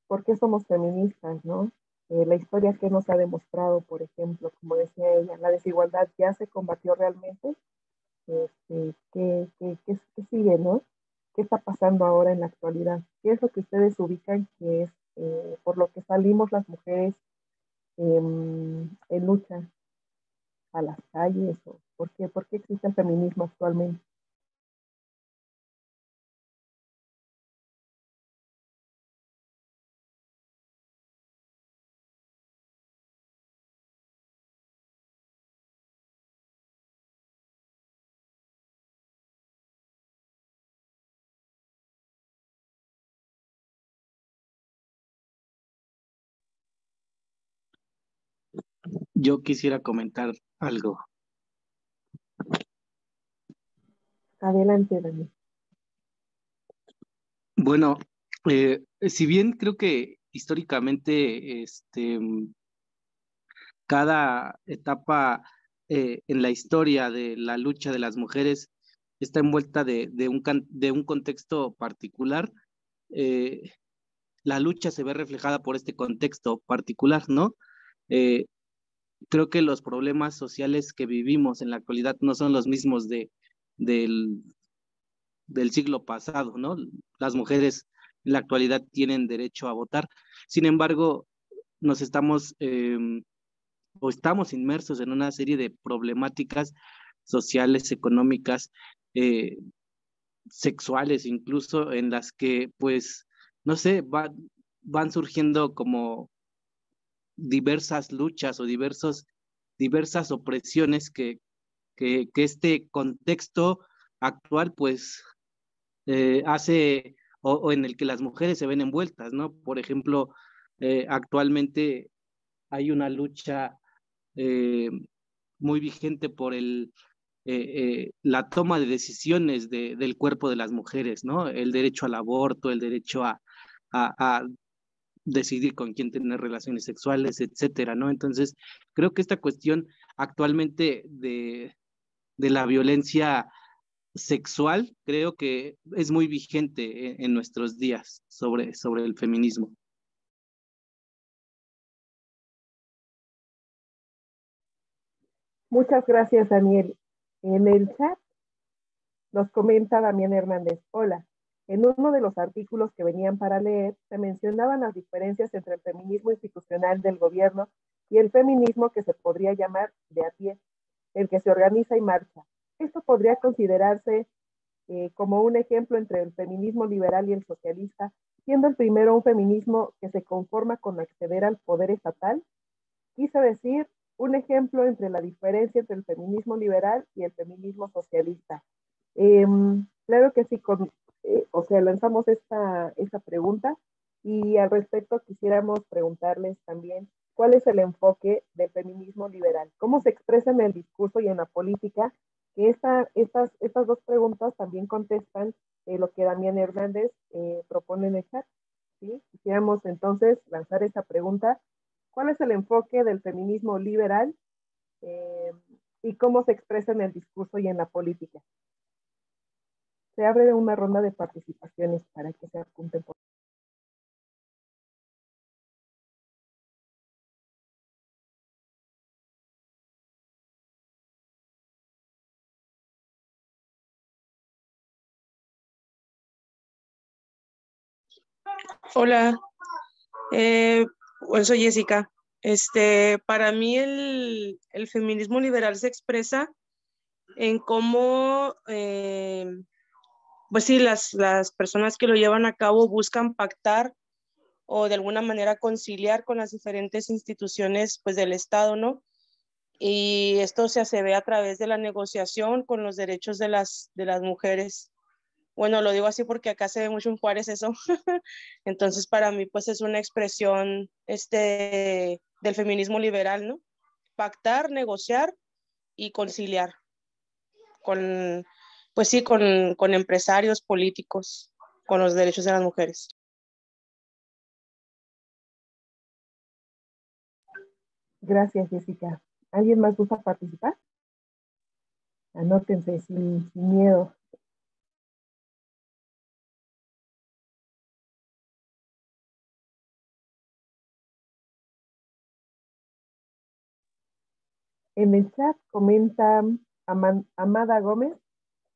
¿Por qué somos feministas, no? La historia que nos ha demostrado, por ejemplo, como decía ella, la desigualdad ya se combatió realmente. ¿Qué sigue, no? ¿Qué está pasando ahora en la actualidad? ¿Qué es lo que ustedes ubican que es por lo que salimos las mujeres en lucha a las calles? ¿O por qué existe el feminismo actualmente? Yo quisiera comentar algo. Adelante, Daniel. Bueno, si bien creo que históricamente cada etapa en la historia de la lucha de las mujeres está envuelta de un contexto particular, eh, la lucha se ve reflejada por este contexto particular, ¿no? Eh, Creo que los problemas sociales que vivimos en la actualidad no son los mismos del, del siglo pasado, ¿no? Las mujeres en la actualidad tienen derecho a votar. Sin embargo, nos estamos o estamos inmersos en una serie de problemáticas sociales, económicas, eh, sexuales incluso, en las que, pues, no sé, van surgiendo como diversas luchas o diversas opresiones que este contexto actual, pues, hace o en el que las mujeres se ven envueltas, ¿no? Por ejemplo, actualmente hay una lucha eh, muy vigente por la toma de decisiones del cuerpo de las mujeres, ¿no? El derecho al aborto, el derecho a decidir con quién tener relaciones sexuales, etcétera, ¿no? Entonces, creo que esta cuestión actualmente de la violencia sexual, creo que es muy vigente en nuestros días sobre el feminismo. Muchas gracias, Daniel. En el chat nos comenta Damián Hernández. Hola. En uno de los artículos que venían para leer, se mencionaban las diferencias entre el feminismo institucional del gobierno y el feminismo que se podría llamar de a pie, el que se organiza y marcha. Esto podría considerarse como un ejemplo entre el feminismo liberal y el socialista, siendo el primero un feminismo que se conforma con acceder al poder estatal. Quise decir un ejemplo entre la diferencia entre el feminismo liberal y el feminismo socialista. Claro que sí, o sea, lanzamos esta pregunta y al respecto quisiéramos preguntarles también cuál es el enfoque del feminismo liberal, cómo se expresa en el discurso y en la política, que estas dos preguntas también contestan lo que Damián Hernández propone en el chat. ¿Sí? Quisiéramos entonces lanzar esa pregunta: ¿cuál es el enfoque del feminismo liberal y cómo se expresa en el discurso y en la política? Se abre una ronda de participaciones para que se apunten. Hola, bueno, soy Jessica. Para mí el feminismo liberal se expresa en cómo, pues sí, las personas que lo llevan a cabo buscan pactar o de alguna manera conciliar con las diferentes instituciones, pues, del Estado, ¿no? Y esto se ve a través de la negociación con los derechos de las mujeres. Bueno, lo digo así porque acá se ve mucho en Juárez eso. Entonces, para mí, pues es una expresión del feminismo liberal, ¿no? Pactar, negociar y conciliar con, pues sí, con empresarios políticos, con los derechos de las mujeres. Gracias, Jessica. ¿Alguien más gusta participar? Anótense sin miedo. En el chat comenta Amada Gómez: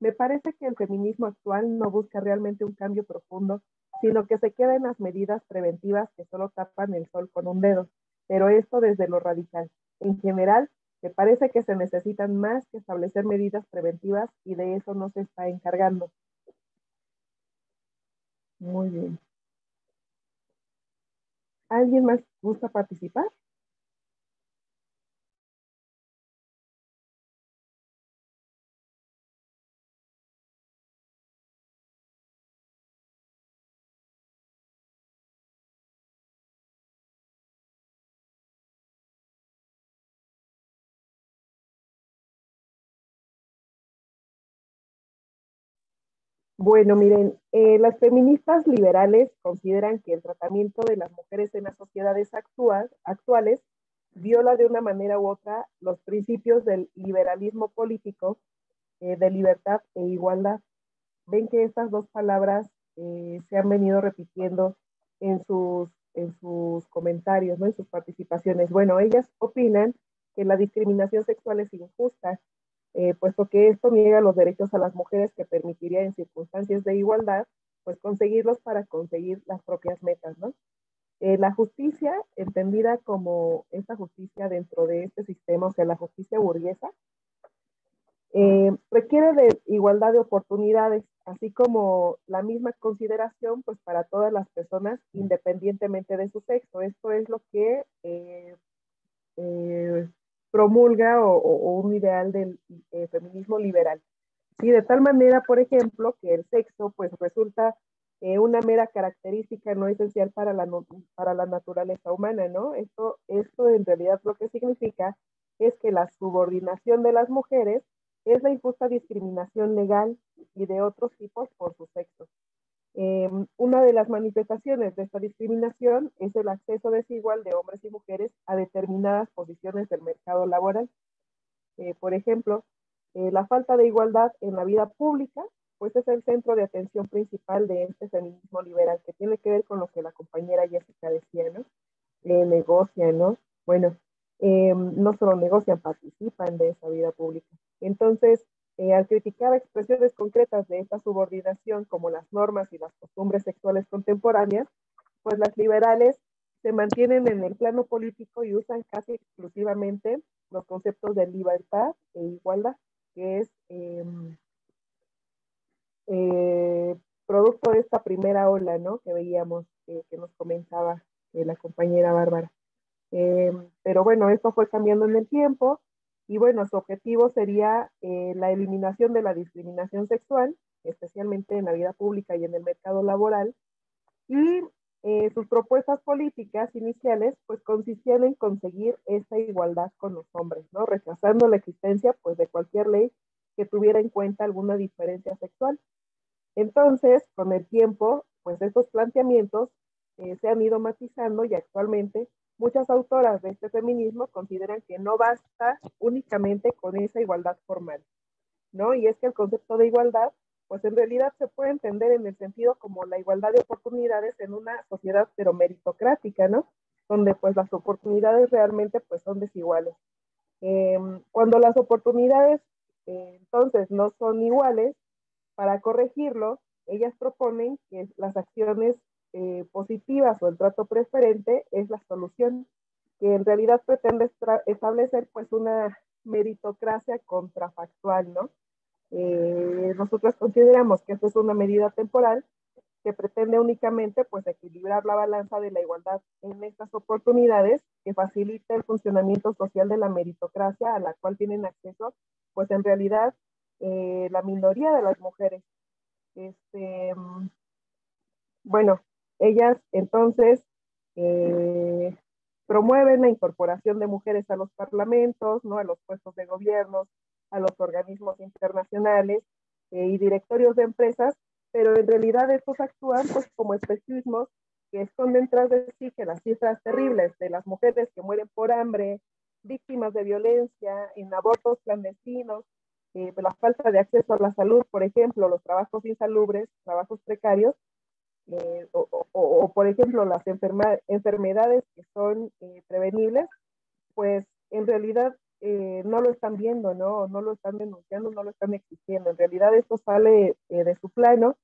me parece que el feminismo actual no busca realmente un cambio profundo, sino que se queda en las medidas preventivas que solo tapan el sol con un dedo, pero esto desde lo radical. En general, me parece que se necesitan más que establecer medidas preventivas y de eso no se está encargando. Muy bien. ¿Alguien más gusta participar? Bueno, miren, las feministas liberales consideran que el tratamiento de las mujeres en las sociedades actuales viola de una manera u otra los principios del liberalismo político, de libertad e igualdad. Ven que estas dos palabras se han venido repitiendo en sus comentarios, ¿no? En sus participaciones. Bueno, ellas opinan que la discriminación sexual es injusta, puesto que esto niega los derechos a las mujeres que permitiría en circunstancias de igualdad, pues conseguirlos para conseguir las propias metas, ¿no? La justicia, entendida como esta justicia dentro de este sistema, o sea, la justicia burguesa, requiere de igualdad de oportunidades, así como la misma consideración, pues, para todas las personas, independientemente de su sexo. Esto es lo que promulga o un ideal del feminismo liberal. Sí, de tal manera, por ejemplo, que el sexo pues resulta una mera característica no esencial para la naturaleza humana, ¿no? Esto en realidad lo que significa es que la subordinación de las mujeres es la injusta discriminación legal y de otros tipos por su sexo. Una de las manifestaciones de esta discriminación es el acceso desigual de hombres y mujeres a determinadas posiciones del mercado laboral. Por ejemplo, la falta de igualdad en la vida pública, pues es el centro de atención principal de este feminismo liberal, que tiene que ver con lo que la compañera Jessica decía, ¿no? Negocian, ¿no? Bueno, no solo negocian, participan de esa vida pública. Entonces, al criticar expresiones concretas de esta subordinación, como las normas y las costumbres sexuales contemporáneas, pues las liberales se mantienen en el plano político y usan casi exclusivamente los conceptos de libertad e igualdad, que es producto de esta primera ola, ¿no? Que veíamos, que nos comentaba la compañera Bárbara. Pero bueno, esto fue cambiando en el tiempo y bueno, su objetivo sería la eliminación de la discriminación sexual, especialmente en la vida pública y en el mercado laboral, y sus propuestas políticas iniciales pues consistían en conseguir esta igualdad con los hombres, ¿no? Rechazando la existencia pues de cualquier ley que tuviera en cuenta alguna diferencia sexual. Entonces, con el tiempo, pues estos planteamientos se han ido matizando y actualmente muchas autoras de este feminismo consideran que no basta únicamente con esa igualdad formal, ¿no? Y es que el concepto de igualdad, pues en realidad se puede entender en el sentido como la igualdad de oportunidades en una sociedad pero meritocrática, ¿no? Donde pues las oportunidades realmente pues son desiguales. Cuando las oportunidades entonces no son iguales, para corregirlo, ellas proponen que las acciones positivas o el trato preferente es la solución, que en realidad pretende establecer pues una meritocracia contrafactual, ¿no? Nosotros consideramos que esto es una medida temporal que pretende únicamente pues equilibrar la balanza de la igualdad en estas oportunidades, que facilita el funcionamiento social de la meritocracia a la cual tienen acceso pues en realidad la minoría de las mujeres. Bueno, ellas entonces promueven la incorporación de mujeres a los parlamentos, ¿no? A los puestos de gobierno, a los organismos internacionales y directorios de empresas, pero en realidad estos actúan pues como espejismos que esconden tras de sí que las cifras terribles de las mujeres que mueren por hambre, víctimas de violencia, en abortos clandestinos, la falta de acceso a la salud, por ejemplo, los trabajos insalubres, trabajos precarios, o por ejemplo las enfermedades que son prevenibles, pues en realidad no lo están viendo, ¿no? No lo están denunciando, no lo están exigiendo. En realidad esto sale de su plano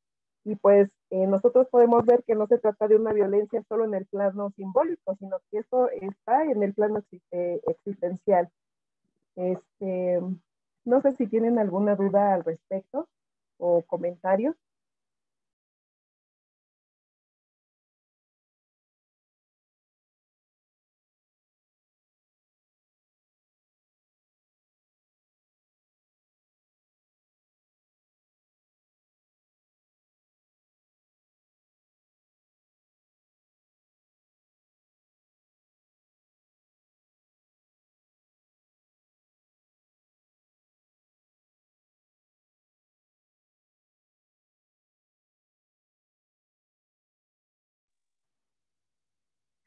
y pues nosotros podemos ver que no se trata de una violencia solo en el plano simbólico, sino que eso está en el plano existencial. No sé si tienen alguna duda al respecto o comentarios.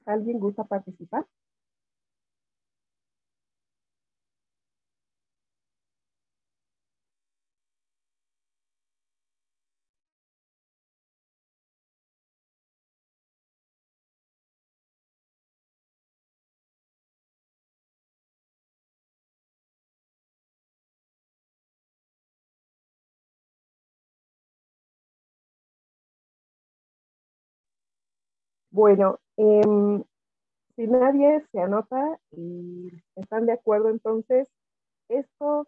¿Alguien gusta participar? Bueno, si nadie se anota y están de acuerdo, entonces, esto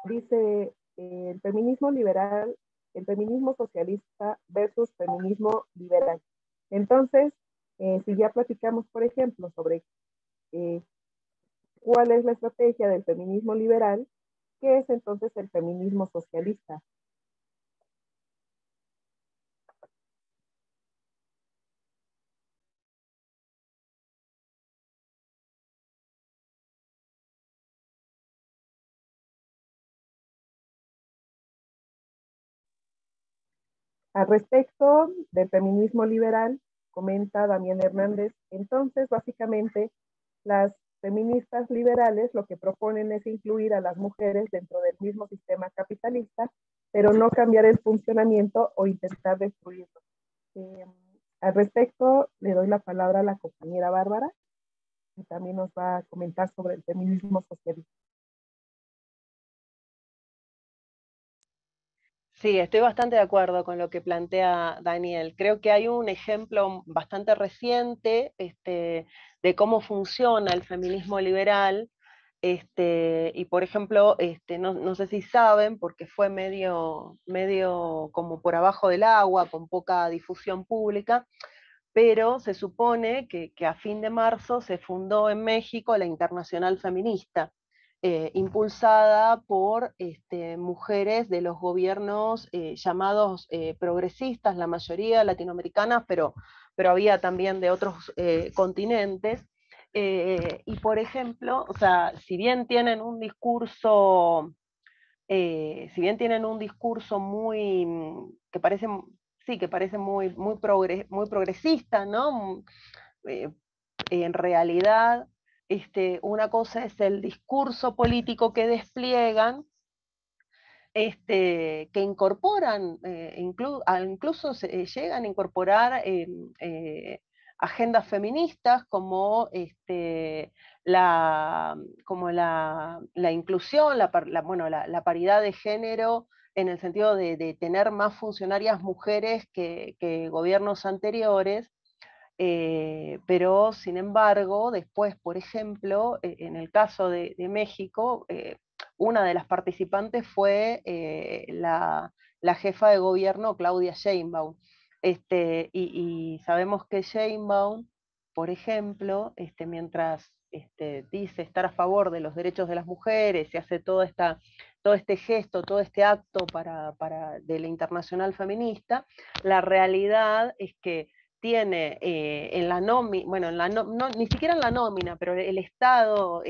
dice el feminismo liberal, el feminismo socialista versus feminismo liberal. Entonces, si ya platicamos, por ejemplo, sobre cuál es la estrategia del feminismo liberal, ¿qué es entonces el feminismo socialista? Al respecto del feminismo liberal, comenta Damián Hernández, entonces básicamente las feministas liberales lo que proponen es incluir a las mujeres dentro del mismo sistema capitalista, pero no cambiar el funcionamiento o intentar destruirlo. Al respecto, le doy la palabra a la compañera Bárbara, que también nos va a comentar sobre el feminismo socialista. Sí, estoy bastante de acuerdo con lo que plantea Daniel. Creo que hay un ejemplo bastante reciente de cómo funciona el feminismo liberal. Y por ejemplo, no sé si saben, porque fue medio como por abajo del agua, con poca difusión pública, pero se supone que a fin de marzo se fundó en México la Internacional Feminista, impulsada por mujeres de los gobiernos llamados progresistas, la mayoría latinoamericanas, pero había también de otros continentes. Y por ejemplo, o sea, si bien tienen un discurso muy, que parece, sí, que parece muy progresista, ¿no? Eh, en realidad, una cosa es el discurso político que despliegan, que incorporan, incluso llegan a incorporar agendas feministas como, la, la inclusión, bueno, la paridad de género, en el sentido de tener más funcionarias mujeres que gobiernos anteriores. Pero sin embargo, después, por ejemplo, en el caso de México, una de las participantes fue la jefa de gobierno Claudia Sheinbaum. Y sabemos que Sheinbaum, por ejemplo, mientras dice estar a favor de los derechos de las mujeres y hace todo este gesto, todo este acto de la Internacional Feminista, la realidad es que tiene en la nómina, bueno, ni siquiera en la nómina, pero el Estado,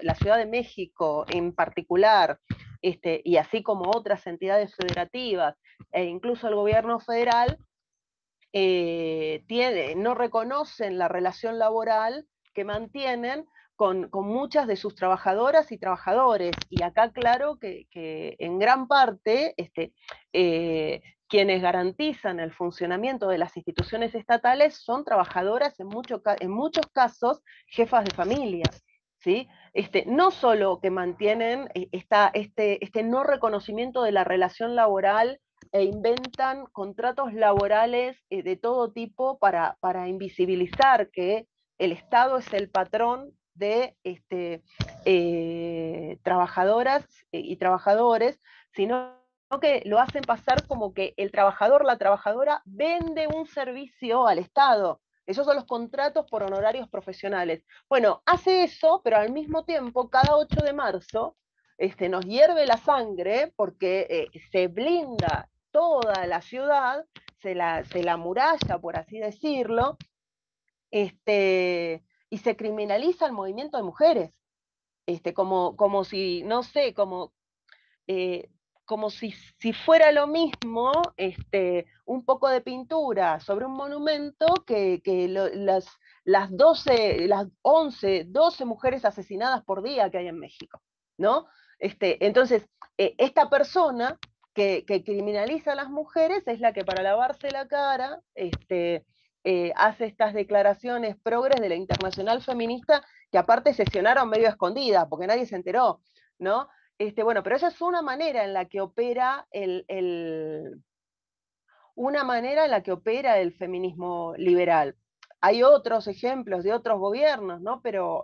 la Ciudad de México en particular, y así como otras entidades federativas, e incluso el gobierno federal, no reconocen la relación laboral que mantienen con muchas de sus trabajadoras y trabajadores. Y acá claro que en gran parte quienes garantizan el funcionamiento de las instituciones estatales son trabajadoras, en muchos casos jefas de familia. ¿Sí? No solo que mantienen este no reconocimiento de la relación laboral e inventan contratos laborales de todo tipo para invisibilizar que el Estado es el patrón de trabajadoras y trabajadores, sino que lo hacen pasar como que el trabajador, la trabajadora, vende un servicio al Estado. Esos son los contratos por honorarios profesionales. Bueno, hace eso, pero al mismo tiempo, cada 8 de marzo, nos hierve la sangre porque se blinda toda la ciudad, se la muralla, por así decirlo, y se criminaliza el movimiento de mujeres, como si, no sé, eh, como si fuera lo mismo un poco de pintura sobre un monumento que las 11, 12 mujeres asesinadas por día que hay en México, ¿no? Entonces, esta persona que criminaliza a las mujeres es la que para lavarse la cara hace estas declaraciones progres de la Internacional Feminista, que aparte sesionaron medio escondidas, porque nadie se enteró, ¿no? Bueno, pero esa es una manera en la que opera el feminismo liberal. Hay otros ejemplos de otros gobiernos, ¿no? Pero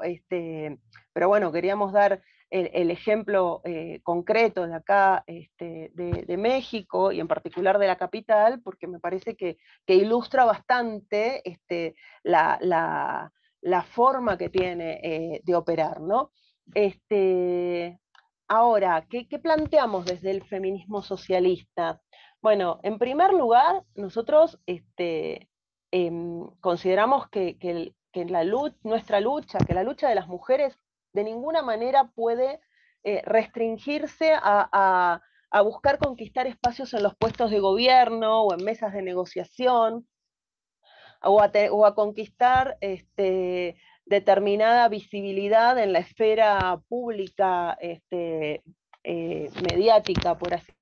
bueno, queríamos dar el ejemplo concreto de acá, de México, y en particular de la capital, porque me parece que ilustra bastante la forma que tiene de operar, ¿no? Ahora, ¿qué planteamos desde el feminismo socialista? Bueno, en primer lugar, nosotros consideramos que nuestra lucha, que la lucha de las mujeres de ninguna manera puede restringirse a buscar conquistar espacios en los puestos de gobierno o en mesas de negociación, o a conquistar determinada visibilidad en la esfera pública mediática, por así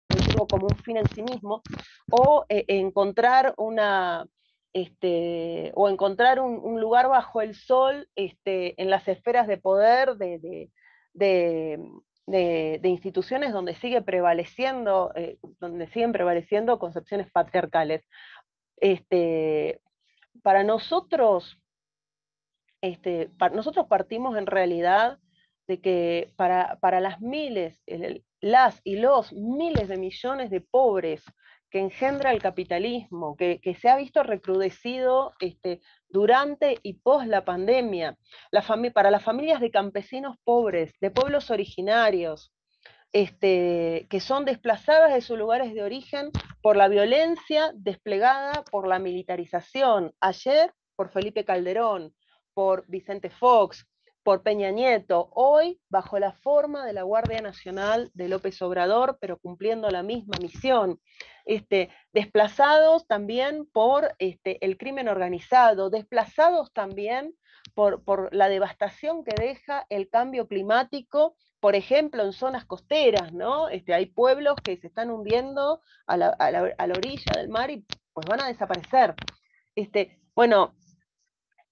decirlo, como un fin en sí mismo, o encontrar un lugar bajo el sol en las esferas de poder de instituciones donde siguen prevaleciendo concepciones patriarcales. Para nosotros, nosotros partimos en realidad de que para las las y los miles de millones de pobres que engendra el capitalismo, que se ha visto recrudecido durante y post la pandemia, para las familias de campesinos pobres, de pueblos originarios, que son desplazadas de sus lugares de origen por la violencia desplegada por la militarización, ayer por Felipe Calderón, por Vicente Fox, por Peña Nieto, hoy bajo la forma de la Guardia Nacional de López Obrador, pero cumpliendo la misma misión. Desplazados también por el crimen organizado, desplazados también por la devastación que deja el cambio climático, por ejemplo, en zonas costeras, ¿no? Hay pueblos que se están hundiendo a la orilla del mar y pues van a desaparecer. Bueno,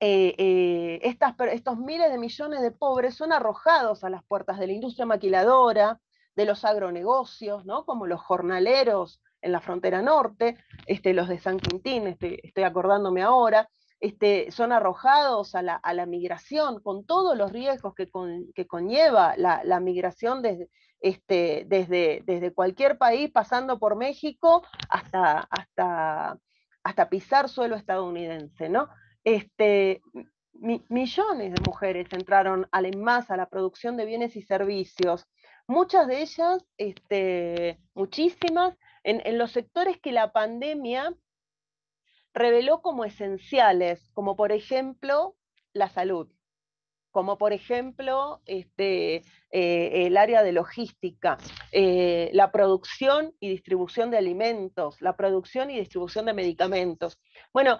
estos miles de millones de pobres son arrojados a las puertas de la industria maquiladora, de los agronegocios, ¿no? Como los jornaleros en la frontera norte, los de San Quintín, estoy acordándome ahora, son arrojados a la migración, con todos los riesgos que conlleva la migración desde cualquier país, pasando por México hasta pisar suelo estadounidense, ¿no? Millones de mujeres entraron en masa a la producción de bienes y servicios, muchas de ellas, muchísimas, en los sectores que la pandemia reveló como esenciales, como por ejemplo la salud, como por ejemplo el área de logística, la producción y distribución de alimentos, la producción y distribución de medicamentos. Bueno,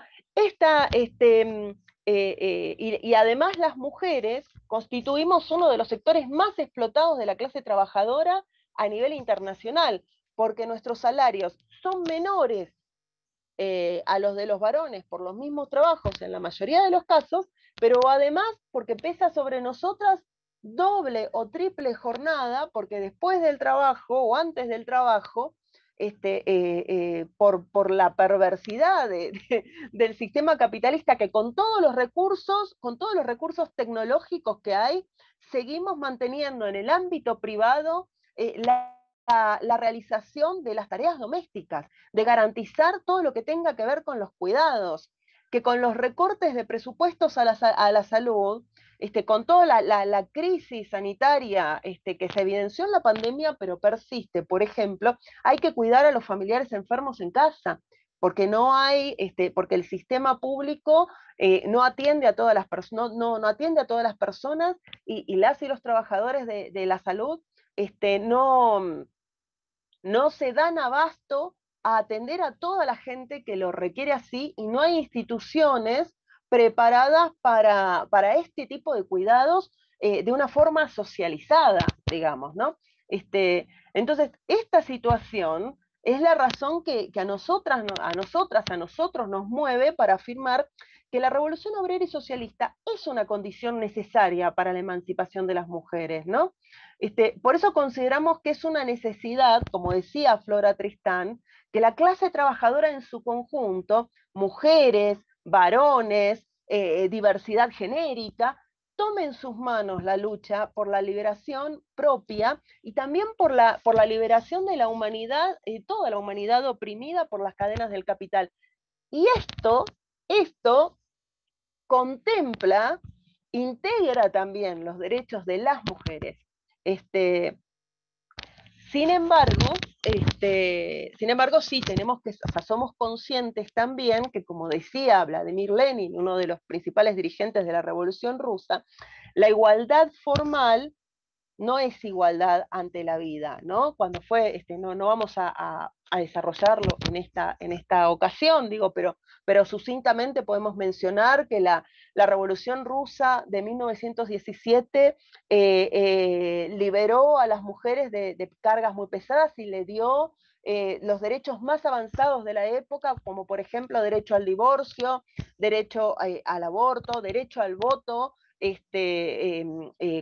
y además las mujeres constituimos uno de los sectores más explotados de la clase trabajadora a nivel internacional, porque nuestros salarios son menores a los de los varones por los mismos trabajos en la mayoría de los casos, pero además porque pesa sobre nosotras doble o triple jornada, porque después del trabajo o antes del trabajo, por la perversidad del sistema capitalista, que con todos los recursos tecnológicos que hay, seguimos manteniendo en el ámbito privado la realización de las tareas domésticas, de garantizar todo lo que tenga que ver con los cuidados, que con los recortes de presupuestos a la salud, con toda la crisis sanitaria que se evidenció en la pandemia, pero persiste, por ejemplo, hay que cuidar a los familiares enfermos en casa, porque no hay, porque el sistema público no atiende a todas las personas, no atiende a todas las personas, y las y los trabajadores de la salud no se dan abasto a atender a toda la gente que lo requiere así, y no hay instituciones preparadas para este tipo de cuidados de una forma socializada, digamos, ¿no? Entonces, esta situación es la razón que a nosotros nos mueve para afirmar que la revolución obrera y socialista es una condición necesaria para la emancipación de las mujeres, ¿no? Por eso consideramos que es una necesidad, como decía Flora Tristán, que la clase trabajadora en su conjunto, mujeres, varones, diversidad genérica, tome en sus manos la lucha por la liberación propia y también por la liberación de la humanidad, toda la humanidad oprimida por las cadenas del capital. Y esto contempla, integra también los derechos de las mujeres. Sin embargo, sí tenemos que, o sea, somos conscientes también que, como decía Vladimir Lenin, uno de los principales dirigentes de la Revolución Rusa, la igualdad formal no es igualdad ante la vida, ¿no? Cuando fue, no vamos a desarrollarlo en esta ocasión, digo, pero sucintamente podemos mencionar que la Revolución Rusa de 1917 liberó a las mujeres de cargas muy pesadas y le dio los derechos más avanzados de la época, como por ejemplo derecho al divorcio, derecho al aborto, derecho al voto,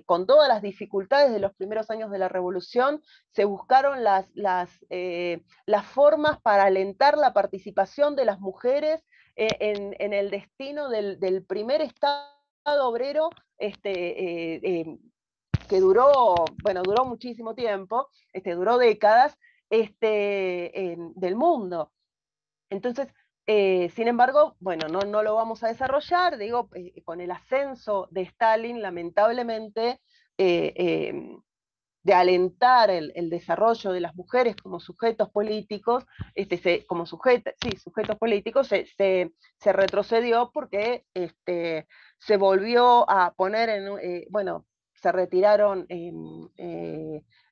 con todas las dificultades de los primeros años de la revolución, se buscaron las formas para alentar la participación de las mujeres en el destino del primer Estado obrero, que duró muchísimo tiempo, duró décadas, del mundo. Entonces, sin embargo, bueno, no lo vamos a desarrollar, digo, con el ascenso de Stalin, lamentablemente, de alentar el desarrollo de las mujeres como sujetos políticos, sujetos políticos, se retrocedió porque se volvió a poner se retiraron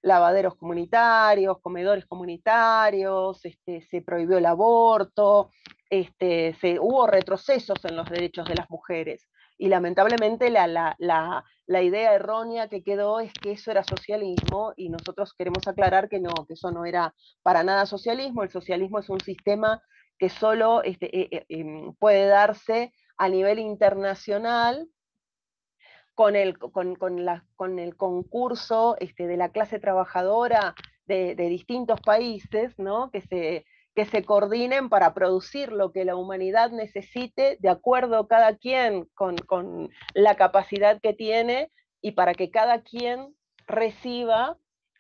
lavaderos comunitarios, comedores comunitarios, se prohibió el aborto, hubo retrocesos en los derechos de las mujeres. Y lamentablemente la idea errónea que quedó es que eso era socialismo, y nosotros queremos aclarar que no, que eso no era para nada socialismo. El socialismo es un sistema que solo puede darse a nivel internacional con el concurso de la clase trabajadora de distintos países, ¿no? que se coordinen para producir lo que la humanidad necesite, de acuerdo cada quien con la capacidad que tiene, y para que cada quien reciba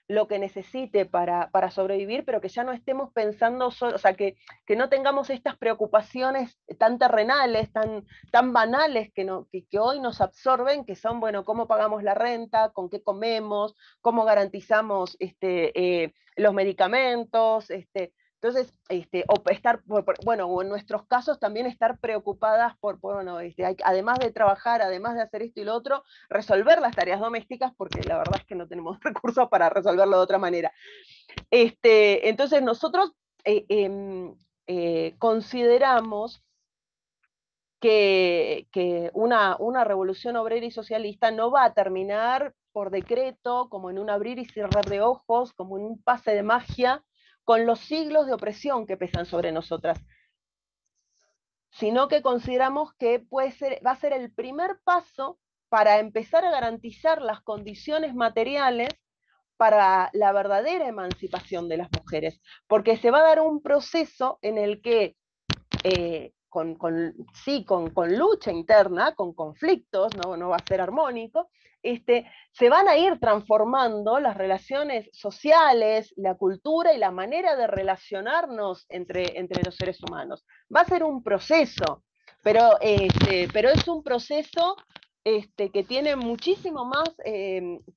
lo que necesite para sobrevivir, pero que ya no estemos pensando solo, o sea, que no tengamos estas preocupaciones tan terrenales, tan banales que hoy nos absorben, que son, bueno, cómo pagamos la renta, con qué comemos, cómo garantizamos los medicamentos, entonces, o en nuestros casos también estar preocupadas además de trabajar, además de hacer esto y lo otro, resolver las tareas domésticas, porque la verdad es que no tenemos recursos para resolverlo de otra manera. Entonces nosotros consideramos que una revolución obrera y socialista no va a terminar por decreto, como en un abrir y cerrar de ojos, como en un pase de magia, con los siglos de opresión que pesan sobre nosotras, sino que consideramos que va a ser el primer paso para empezar a garantizar las condiciones materiales para la verdadera emancipación de las mujeres, porque se va a dar un proceso en el que, con lucha interna, con conflictos, no va a ser armónico, se van a ir transformando las relaciones sociales, la cultura y la manera de relacionarnos entre los seres humanos. Va a ser un proceso, pero es un proceso que tiene muchísimo más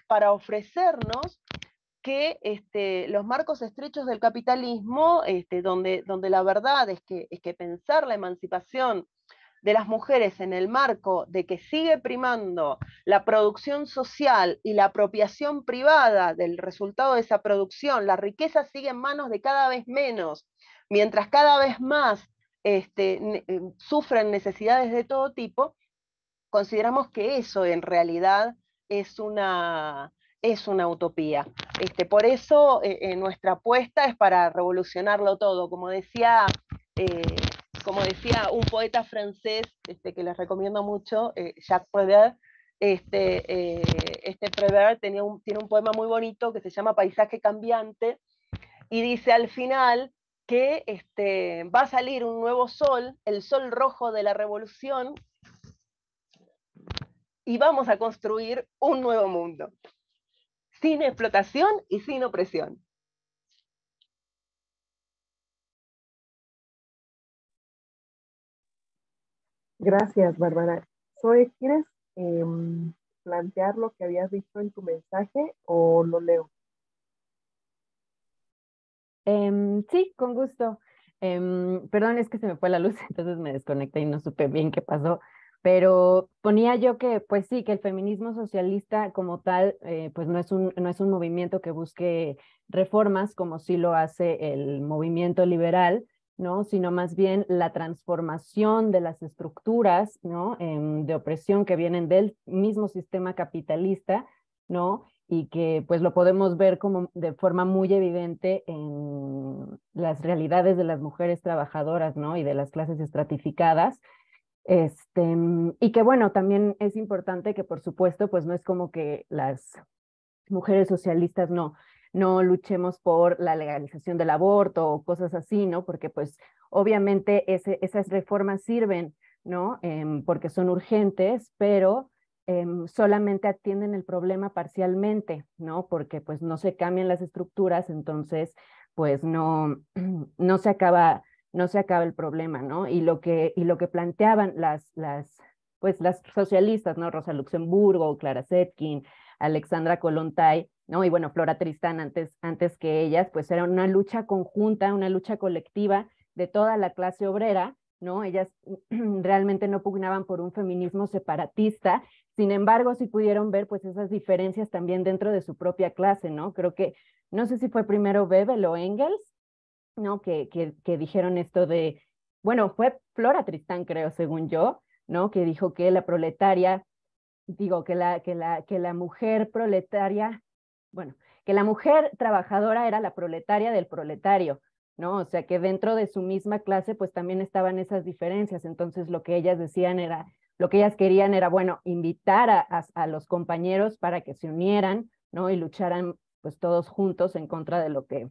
para ofrecernos que los marcos estrechos del capitalismo, donde la verdad es que pensar la emancipación de las mujeres en el marco de que sigue primando la producción social y la apropiación privada del resultado de esa producción, la riqueza sigue en manos de cada vez menos, mientras cada vez más sufren necesidades de todo tipo, consideramos que eso en realidad es una utopía. Por eso nuestra apuesta es para revolucionarlo todo, como decía un poeta francés que les recomiendo mucho, Jacques Prévert. Prévert tiene un poema muy bonito que se llama Paisaje cambiante, y dice al final que va a salir un nuevo sol, el sol rojo de la revolución, y vamos a construir un nuevo mundo, sin explotación y sin opresión. Gracias, Bárbara. Zoe, ¿quieres plantear lo que habías dicho en tu mensaje o lo leo? Sí, con gusto. Perdón, es que se me fue la luz, entonces me desconecté y no supe bien qué pasó. Pero ponía yo que, pues sí, que el feminismo socialista como tal, pues no es un movimiento que busque reformas como sí lo hace el movimiento liberal, ¿no? Sino más bien la transformación de las estructuras, ¿no? De opresión que vienen del mismo sistema capitalista, ¿no? Y que pues lo podemos ver como de forma muy evidente en las realidades de las mujeres trabajadoras, ¿no? Y de las clases estratificadas, Y que bueno, también es importante que por supuesto, pues no es como que las mujeres socialistas no luchemos por la legalización del aborto o cosas así, ¿no? Porque pues obviamente esas reformas sirven, ¿no? Porque son urgentes, pero solamente atienden el problema parcialmente, ¿no? Porque pues no se cambian las estructuras, entonces pues no, no se acaba el problema, ¿no? Y lo que planteaban pues las socialistas, ¿no? Rosa Luxemburgo, Clara Zetkin, Alexandra Kollontai, ¿no? Y bueno, Flora Tristán antes que ellas, pues era una lucha conjunta, una lucha colectiva de toda la clase obrera, ¿no? Ellas realmente no pugnaban por un feminismo separatista, sin embargo, sí pudieron ver pues esas diferencias también dentro de su propia clase, ¿no? Creo que, no sé si fue primero Bebel o Engels, ¿no? Que dijeron esto de, bueno, fue Flora Tristán, creo, según yo, ¿no? Que dijo que la proletaria, digo, que la mujer proletaria, bueno, que la mujer trabajadora era la proletaria del proletario, ¿no? O sea, que dentro de su misma clase, pues también estaban esas diferencias. Entonces, lo que ellas decían era, lo que ellas querían era, bueno, invitar a los compañeros para que se unieran, ¿no? Y lucharan, pues todos juntos en contra de lo que,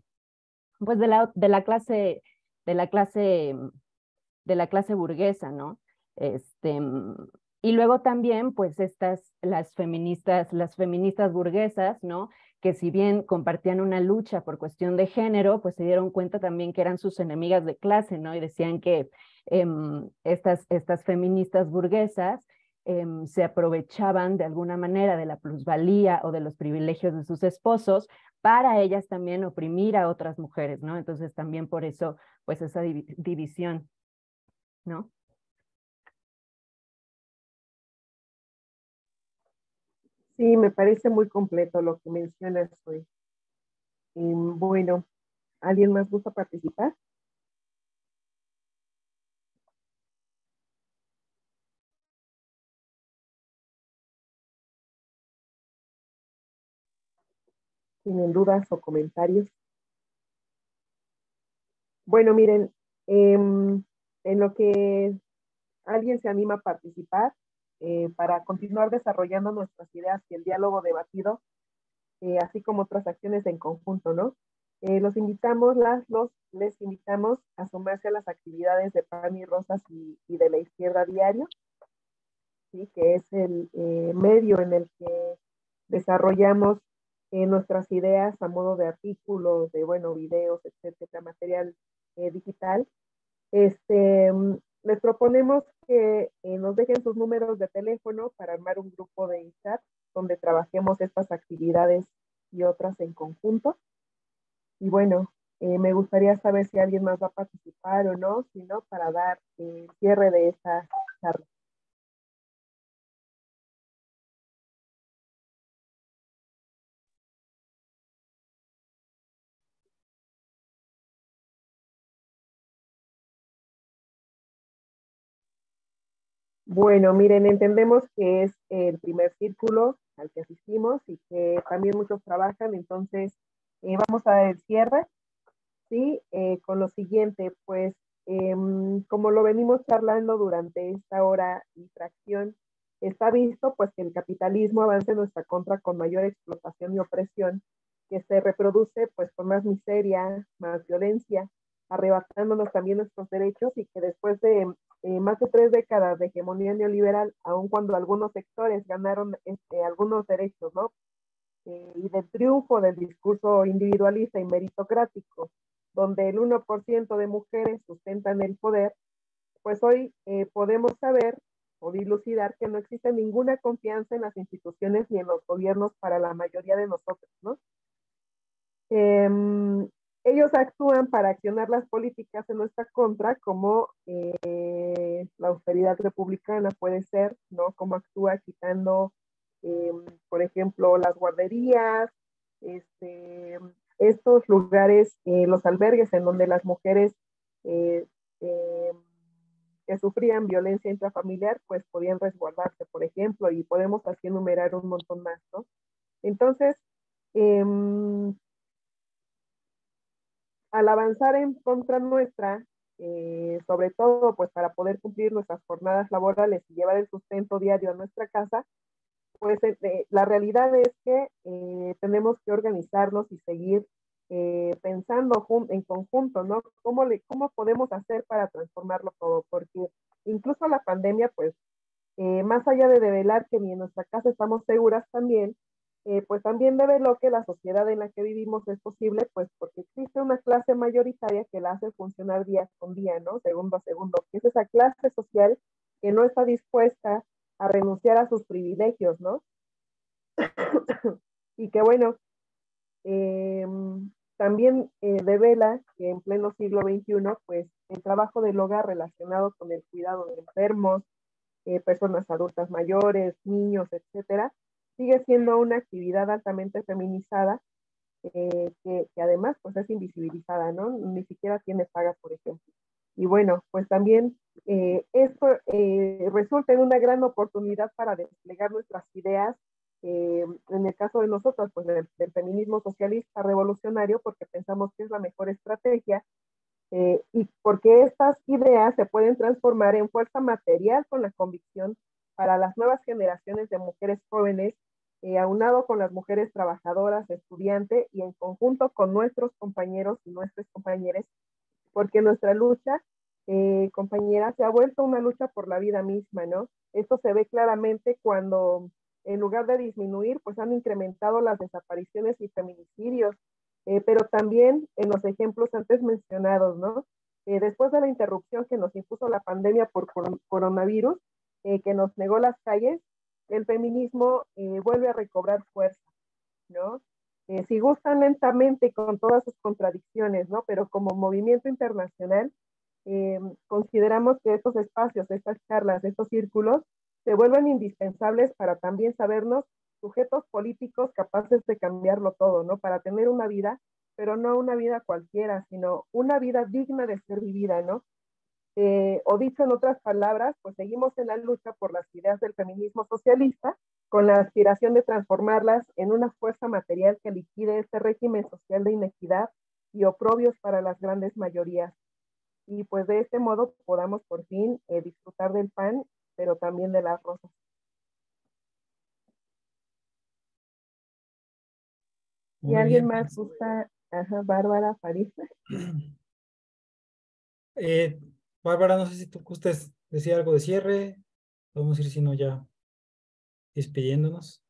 pues de la clase, de la clase de la clase burguesa, ¿no? Este, y luego también, pues las feministas burguesas, ¿no? Que si bien compartían una lucha por cuestión de género, pues se dieron cuenta también que eran sus enemigas de clase, ¿no? Y decían que estas feministas burguesas se aprovechaban de alguna manera de la plusvalía o de los privilegios de sus esposos para ellas también oprimir a otras mujeres, ¿no? Entonces también por eso, pues esa división, ¿no? Sí, me parece muy completo lo que mencionas hoy. Bueno, ¿alguien más gusta participar? ¿Tienen dudas o comentarios? Bueno, miren, en lo que alguien se anima a participar, para continuar desarrollando nuestras ideas y el diálogo debatido, así como otras acciones en conjunto, ¿no? Los invitamos, les invitamos a sumarse a las actividades de Pan y Rosas y de la Izquierda Diario, ¿sí? Que es el medio en el que desarrollamos nuestras ideas a modo de artículos, de, bueno, videos, etcétera, material digital. Les proponemos que nos dejen sus números de teléfono para armar un grupo de chat donde trabajemos estas actividades y otras en conjunto. Y bueno, me gustaría saber si alguien más va a participar o no, si no, para dar cierre de esta charla. Bueno, miren, entendemos que es el primer círculo al que asistimos y que también muchos trabajan, entonces vamos a dar el cierre, ¿sí? Con lo siguiente, pues como lo venimos charlando durante esta hora y fracción, está visto pues que el capitalismo avanza en nuestra contra con mayor explotación y opresión, que se reproduce pues con más miseria, más violencia, arrebatándonos también nuestros derechos y que después de más de 3 décadas de hegemonía neoliberal, aun cuando algunos sectores ganaron algunos derechos, ¿no? Y del triunfo del discurso individualista y meritocrático, donde el 1% de mujeres sustentan el poder, pues hoy podemos saber o dilucidar que no existe ninguna confianza en las instituciones ni en los gobiernos para la mayoría de nosotros, ¿no? Ellos actúan para accionar las políticas en nuestra contra, como la austeridad republicana puede ser, ¿no? Como actúa quitando, por ejemplo, las guarderías, estos lugares, los albergues en donde las mujeres eh, eh, que sufrían violencia intrafamiliar, pues podían resguardarse, por ejemplo, y podemos así enumerar un montón más, ¿no? Entonces, al avanzar en contra nuestra, sobre todo pues para poder cumplir nuestras jornadas laborales y llevar el sustento diario a nuestra casa, pues la realidad es que tenemos que organizarnos y seguir pensando en conjunto, ¿no? ¿Cómo podemos hacer para transformarlo todo? Porque incluso la pandemia, pues, más allá de develar que ni en nuestra casa estamos seguras también, pues también develó que la sociedad en la que vivimos es posible, pues porque existe una clase mayoritaria que la hace funcionar día con día, ¿no? Segundo a segundo, que es esa clase social que no está dispuesta a renunciar a sus privilegios, ¿no? Y que bueno, eh, también devela que en pleno siglo XXI, pues el trabajo del hogar relacionado con el cuidado de enfermos, personas adultas mayores, niños, etcétera, sigue siendo una actividad altamente feminizada que además pues es invisibilizada, ¿no? Ni siquiera tiene paga, por ejemplo. Y bueno, pues también esto resulta en una gran oportunidad para desplegar nuestras ideas, en el caso de nosotros, pues del feminismo socialista revolucionario, porque pensamos que es la mejor estrategia, y porque estas ideas se pueden transformar en fuerza material con la convicción para las nuevas generaciones de mujeres jóvenes, aunado con las mujeres trabajadoras, estudiantes y en conjunto con nuestros compañeros y nuestras compañeras, porque nuestra lucha, compañera, se ha vuelto una lucha por la vida misma, ¿no? Esto se ve claramente cuando, en lugar de disminuir, pues han incrementado las desapariciones y feminicidios, pero también en los ejemplos antes mencionados, ¿no? Después de la interrupción que nos impuso la pandemia por coronavirus, que nos negó las calles, el feminismo vuelve a recobrar fuerza, ¿no? Si gustan lentamente con todas sus contradicciones, ¿no? Pero como movimiento internacional, consideramos que estos espacios, estas charlas, estos círculos, se vuelven indispensables para también sabernos sujetos políticos capaces de cambiarlo todo, ¿no? Para tener una vida, pero no una vida cualquiera, sino una vida digna de ser vivida, ¿no? O dicho en otras palabras, pues seguimos en la lucha por las ideas del feminismo socialista, con la aspiración de transformarlas en una fuerza material que liquide este régimen social de inequidad y oprobios para las grandes mayorías. Y pues de este modo podamos por fin disfrutar del pan, pero también de las rosas. ¿Y Muy alguien bien, más pues. gusta? Ajá, Bárbara, París. Eh, Bárbara, no sé si tú gustes decir algo de cierre. Vamos a ir, si no, ya despidiéndonos.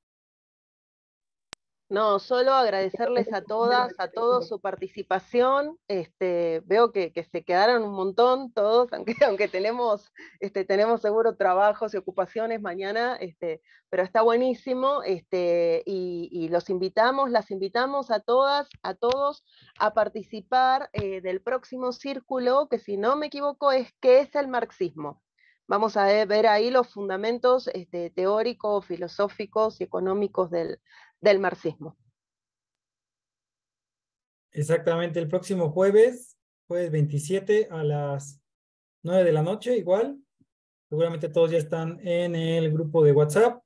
No, solo agradecerles a todas, a todos su participación. Veo que se quedaron un montón todos, aunque, aunque tenemos, tenemos seguro trabajos y ocupaciones mañana, pero está buenísimo. Y los invitamos, las invitamos a todas, a todos a participar del próximo círculo, que si no me equivoco es ¿qué es el marxismo? Vamos a ver ahí los fundamentos teóricos, filosóficos y económicos del marxismo. Exactamente, el próximo jueves, jueves 27 a las 9 de la noche, igual. Seguramente todos ya están en el grupo de WhatsApp.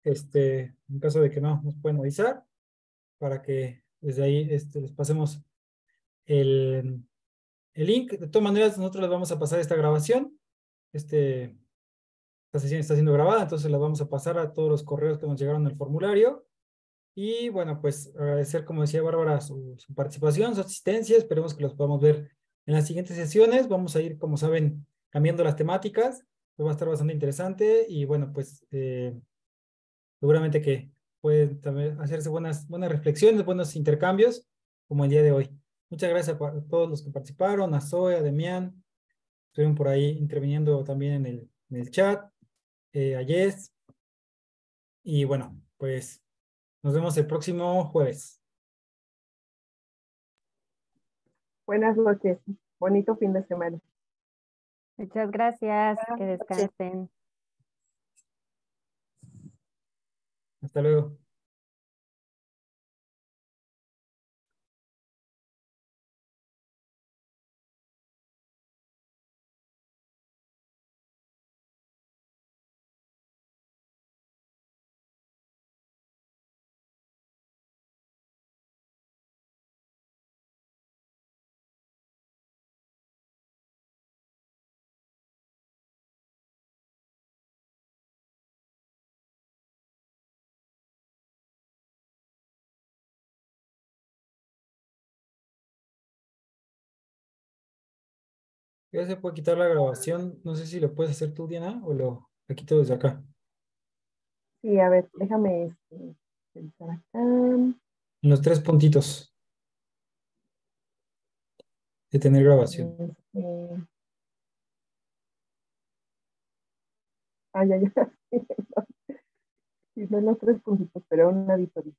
En caso de que no, nos pueden avisar para que desde ahí les pasemos el, el link. De todas maneras, nosotros les vamos a pasar esta grabación. Esta sesión está siendo grabada, entonces la vamos a pasar a todos los correos que nos llegaron al formulario. Y bueno, pues agradecer, como decía Bárbara, su participación, su asistencia. Esperemos que los podamos ver en las siguientes sesiones. Vamos a ir, como saben, cambiando las temáticas. Pues va a estar bastante interesante y bueno, pues seguramente que pueden también hacerse buenas reflexiones, buenos intercambios, como el día de hoy. Muchas gracias a todos los que participaron, a Zoe, a Demián, estuvieron por ahí interviniendo también en el chat, a Jess. Y bueno, pues nos vemos el próximo jueves. Buenas noches, bonito fin de semana. Muchas gracias, que descansen. Hasta luego. Ya se puede quitar la grabación. No sé si lo puedes hacer tú, Diana, o la quito desde acá. Sí, a ver, déjame pensar acá. En los 3 puntitos de tener grabación. Ya. Sí, no en los 3 puntitos, pero una auditoría.